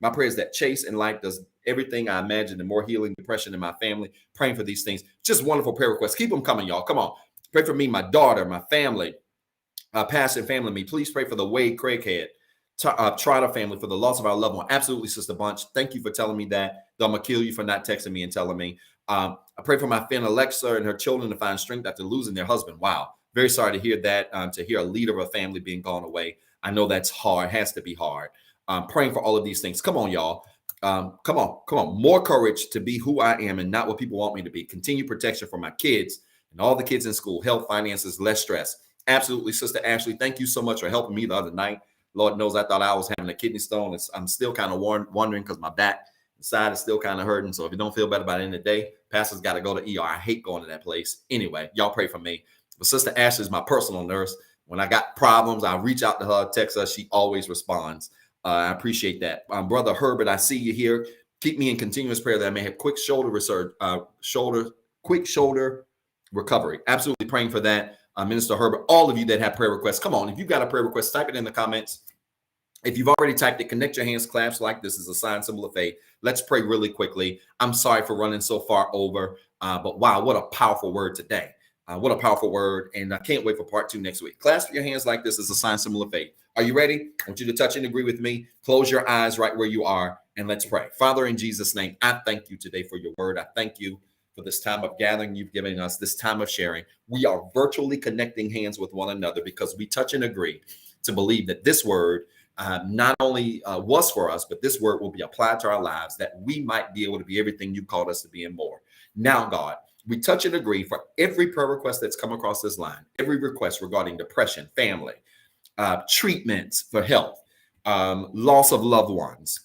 my prayers that Chase in life does everything I imagine, and more healing, depression in my family. Praying for these things. Just wonderful prayer requests. Keep them coming, y'all. Come on. Pray for me, my daughter, my family, past and family. Me. Please pray for the Wade Craighead Trotter family, for the loss of our loved one. Absolutely, Sister Bunch. Thank you for telling me that. Though I'm going to kill you for not texting me and telling me. I pray for my friend Alexa and her children to find strength after losing their husband. Wow. Very sorry to hear that, to hear a leader of a family being gone away. I know that's hard, has to be hard. praying for all of these things. Come on, y'all. Come on. More courage to be who I am and not what people want me to be. Continued protection for my kids and all the kids in school. Health, finances, less stress. Absolutely, Sister Ashley. Thank you so much for helping me the other night. Lord knows I thought I was having a kidney stone. I'm still kind of wondering because my back side is still kind of hurting. So if you don't feel better by the end of the day, pastor's got to go to ER. I hate going to that place. Anyway, y'all pray for me. But Sister Ashley is my personal nurse. When I got problems, I reach out to her, text her. She always responds. I appreciate that. Brother Herbert, I see you here. Keep me in continuous prayer that I may have quick shoulder recovery. Absolutely praying for that. Minister Herbert, all of you that have prayer requests, come on. If you've got a prayer request, type it in the comments. If you've already typed it, connect your hands, claps like this is a sign, symbol of faith. Let's pray really quickly. I'm sorry for running so far over, but wow, what a powerful word today. What a powerful word. And I can't wait for part 2 next week. Clasp your hands like this is a sign, symbol of faith. Are you ready? I want you to touch and agree with me. Close your eyes right where you are and let's pray. Father, in Jesus' name, I thank you today for your word. I thank you for this time of gathering you've given us, this time of sharing. We are virtually connecting hands with one another because we touch and agree to believe that this word not only was for us, but this word will be applied to our lives that we might be able to be everything you called us to be and more. Now, God, we touch and agree for every prayer request that's come across this line, every request regarding depression, family, treatments for health, loss of loved ones,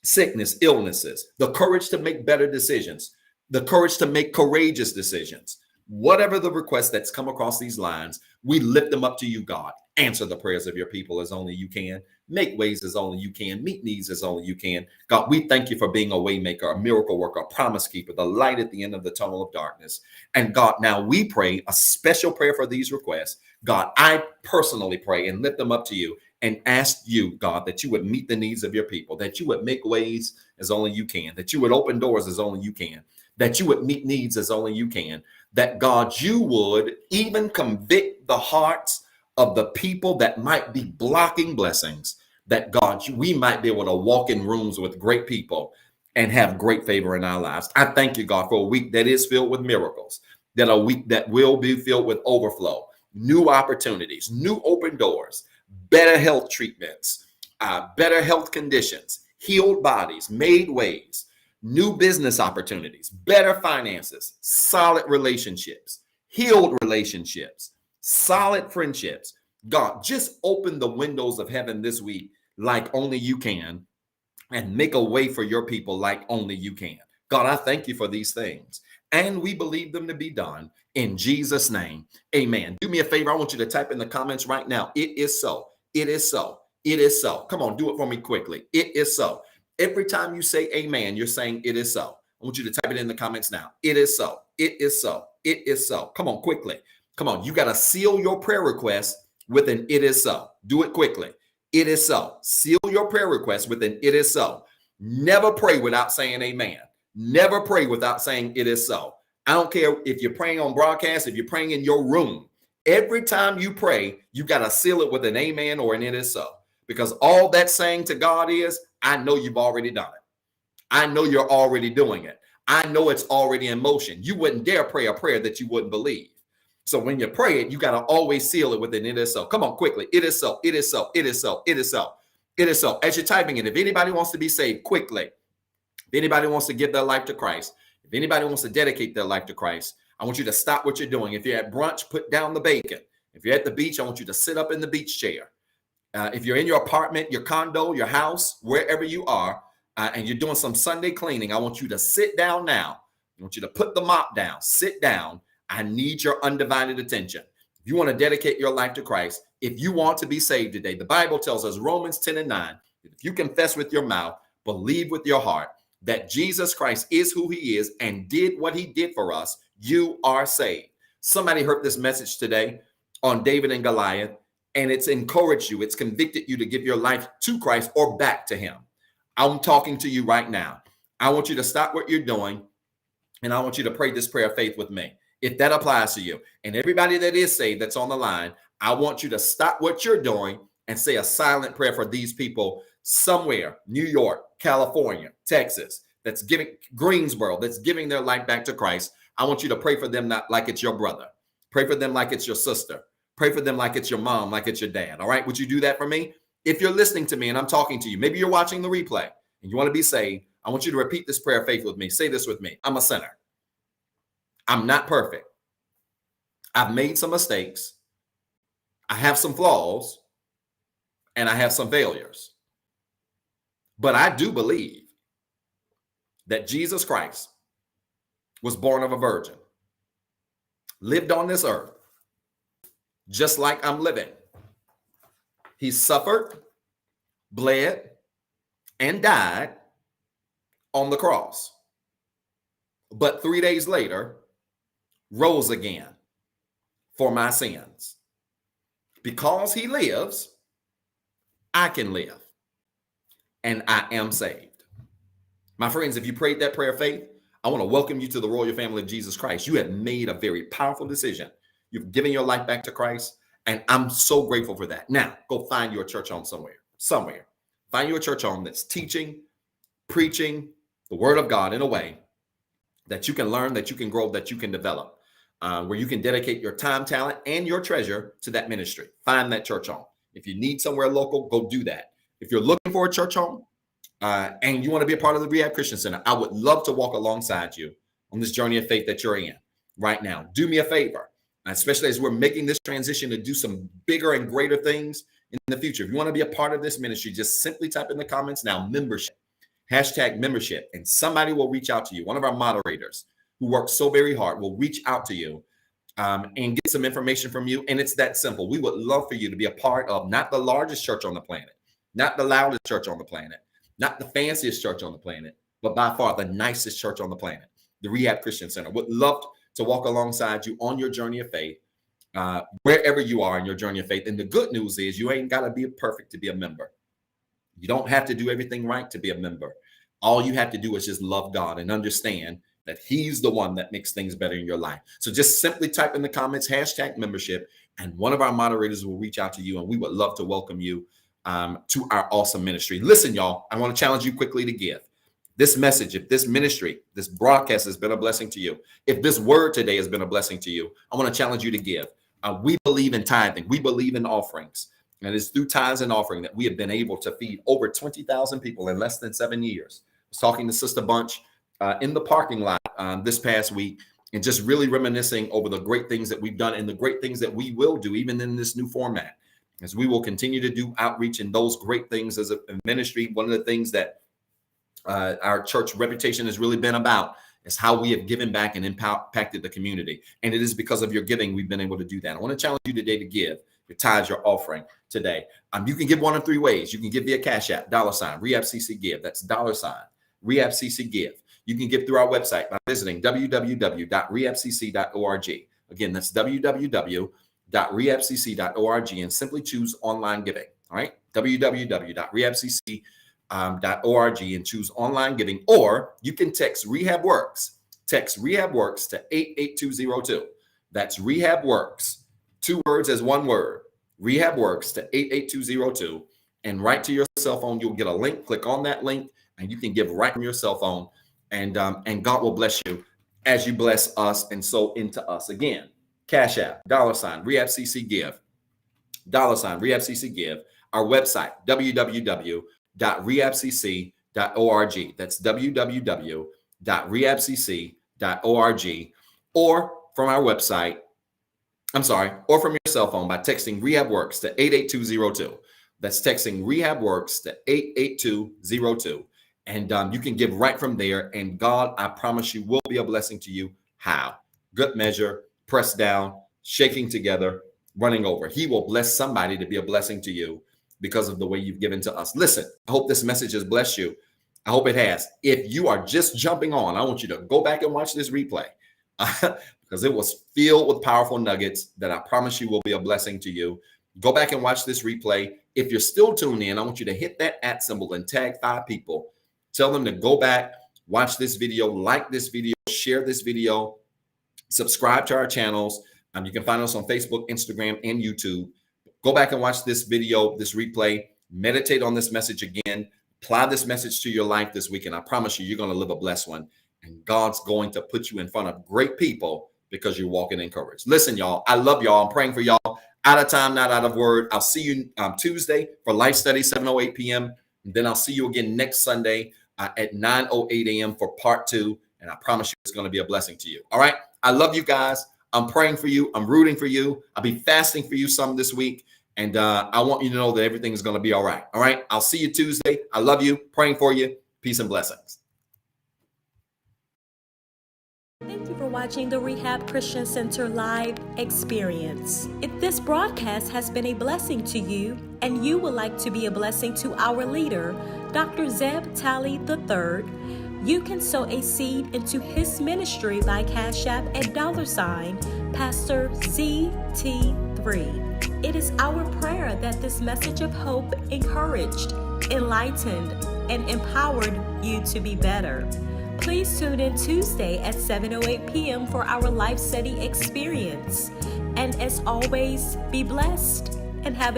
sickness, illnesses, the courage to make better decisions, the courage to make courageous decisions. Whatever the request that's come across these lines, we lift them up to you, God. Answer the prayers of your people as only you can. Make ways as only you can. Meet needs as only you can. God, we thank you for being a way maker, a miracle worker, a promise keeper, the light at the end of the tunnel of darkness. And God, now we pray a special prayer for these requests. God, I personally pray and lift them up to you and ask you, God, that you would meet the needs of your people, that you would make ways as only you can, that you would open doors as only you can, that you would meet needs as only you can, that God, you would even convict the hearts of the people that might be blocking blessings, that God, we might be able to walk in rooms with great people and have great favor in our lives. I thank you, God, for a week that is filled with miracles, that a week that will be filled with overflow, new opportunities, new open doors, better health treatments, better health conditions, healed bodies, made ways, new business opportunities, better finances, solid relationships, healed relationships, solid friendships. God, just open the windows of heaven this week like only you can and make a way for your people like only you can. God, I thank you for these things. And we believe them to be done in Jesus' name. Amen. Do me a favor. I want you to type in the comments right now. It is so. It is so. It is so. Come on, do it for me quickly. It is so. Every time you say amen, you're saying it is so. I want you to type it in the comments now. It is so. It is so. It is so. Come on, quickly. Come on. You got to seal your prayer request with an it is so. Do it quickly. It is so. Seal your prayer request with an it is so. Never pray without saying amen. Never pray without saying it is so. I don't care if you're praying on broadcast, if you're praying in your room. Every time you pray, you got to seal it with an amen or an it is so. Because all that's saying to God is, I know you've already done it. I know you're already doing it. I know it's already in motion. You wouldn't dare pray a prayer that you wouldn't believe. So when you pray it, you got to always seal it with an it is so. Come on, quickly. It is so. It is so. It is so. It is so. It is so. As you're typing it, if anybody wants to be saved, quickly. If anybody wants to give their life to Christ, if anybody wants to dedicate their life to Christ, I want you to stop what you're doing. If you're at brunch, put down the bacon. If you're at the beach, I want you to sit up in the beach chair. If you're in your apartment, your condo, your house, wherever you are, and you're doing some Sunday cleaning, I want you to sit down now. I want you to put the mop down, sit down. I need your undivided attention. If you want to dedicate your life to Christ, if you want to be saved today, the Bible tells us, Romans 10:9, if you confess with your mouth, believe with your heart that Jesus Christ is who he is and did what he did for us, you are saved. Somebody heard this message today on David and Goliath, and it's encouraged you, it's convicted you to give your life to Christ or back to him. I'm talking to you right now. I want you to stop what you're doing, and I want you to pray this prayer of faith with me. If that applies to you, and everybody that is saved that's on the line, I want you to stop what you're doing and say a silent prayer for these people somewhere, New York, California, Texas, that's giving, Greensboro, that's giving their life back to Christ. I want you to pray for them not like it's your brother. Pray for them like it's your sister. Pray for them like it's your mom, like it's your dad. All right. Would you do that for me? If you're listening to me and I'm talking to you, maybe you're watching the replay and you want to be saved, I want you to repeat this prayer of faith with me. Say this with me. I'm a sinner. I'm not perfect. I've made some mistakes. I have some flaws and I have some failures. But I do believe that Jesus Christ was born of a virgin, lived on this earth just like I'm living. He suffered, bled, and died on the cross. But 3 days later, rose again for my sins. Because he lives, I can live. And I am saved. My friends, if you prayed that prayer of faith, I want to welcome you to the royal family of Jesus Christ. You have made a very powerful decision. You've given your life back to Christ, and I'm so grateful for that. Now, go find your church home somewhere. Find your church home that's teaching, preaching the word of God in a way that you can learn, that you can grow, that you can develop, where you can dedicate your time, talent, and your treasure to that ministry. Find that church home. If you need somewhere local, go do that. If you're looking for a church home and you want to be a part of the Rehab Christian Center, I would love to walk alongside you on this journey of faith that you're in right now. Do me a favor, especially as we're making this transition to do some bigger and greater things in the future. If you want to be a part of this ministry, just simply type in the comments now, membership, #membership, and somebody will reach out to you. One of our moderators who works so very hard will reach out to you and get some information from you. And it's that simple. We would love for you to be a part of not the largest church on the planet, not the loudest church on the planet, not the fanciest church on the planet, but by far the nicest church on the planet, the Rehab Christian Center. Would love to walk alongside you on your journey of faith, wherever you are in your journey of faith. And the good news is you ain't got to be perfect to be a member. You don't have to do everything right to be a member. All you have to do is just love God and understand that he's the one that makes things better in your life. So just simply type in the comments, #membership, and one of our moderators will reach out to you, and we would love to welcome you to our awesome ministry. Listen, y'all, I want to challenge you quickly to give. This message, if this ministry, this broadcast has been a blessing to you, if this word today has been a blessing to you, I want to challenge you to give. We believe in tithing. We believe in offerings. And it's through tithes and offering that we have been able to feed over 20,000 people in less than 7 years. I was talking to Sister Bunch in the parking lot this past week, and just really reminiscing over the great things that we've done and the great things that we will do, even in this new format, as we will continue to do outreach and those great things as a ministry. One of the things that our church reputation has really been about is how we have given back and impacted the community. And it is because of your giving we've been able to do that. I want to challenge you today to give your tithes, your offering today. You can give one of 3 ways. You can give via Cash App, $REHABCCGIVE. That's $REHABCCGIVE. You can give through our website by visiting www.rehabcc.org. Again, that's www.rehabcc.org, and simply choose online giving. All right, www.rehabcc.org and choose online giving, or you can text REHABWORKS. Text REHABWORKS to 88202. That's REHABWORKS, 2 words as 1 word. REHABWORKS to 88202, and right to your cell phone, you'll get a link. Click on that link, and you can give right from your cell phone. And God will bless you as you bless us and sow into us. Again, Cash App, $REHABCCGIVE, $REHABCCGIVE. Our website, www.rehabcc.org. That's www.rehabcc.org. Or from our website, or from your cell phone by texting REHABWORKS to 88202. That's texting REHABWORKS to 88202. And you can give right from there. And God, I promise you, will be a blessing to you. How? Good measure, pressed down, shaking together, running over. He will bless somebody to be a blessing to you because of the way you've given to us. Listen, I hope this message has blessed you. I hope it has. If you are just jumping on, I want you to go back and watch this replay because it was filled with powerful nuggets that I promise you will be a blessing to you. Go back and watch this replay. If you're still tuned in, I want you to hit that @ symbol and tag 5 people. Tell them to go back, watch this video, like this video, share this video, subscribe to our channels. You can find us on Facebook, Instagram, and YouTube. Go back and watch this video, this replay, meditate on this message again, apply this message to your life this week, and I promise you, you're going to live a blessed one. And God's going to put you in front of great people because you're walking in courage. Listen, y'all, I love y'all. I'm praying for y'all. Out of time, not out of word. I'll see you Tuesday for Life Study, 7:08 p.m. And then I'll see you again next Sunday at 9:08 a.m. for part 2. And I promise you it's going to be a blessing to you. All right. I love you guys. I'm praying for you. I'm rooting for you. I'll be fasting for you some this week. And I want you to know that everything is going to be all right. All right. I'll see you Tuesday. I love you. Praying for you. Peace and blessings. Thank you for watching the Rehab Christian Center live experience. If this broadcast has been a blessing to you and you would like to be a blessing to our leader, Dr. Zeb Talley III, you can sow a seed into his ministry by Cash App at $Pastor ZT3. It is our prayer that this message of hope encouraged, enlightened, and empowered you to be better. Please tune in Tuesday at 7:08 p.m. for our life study experience. And as always, be blessed and have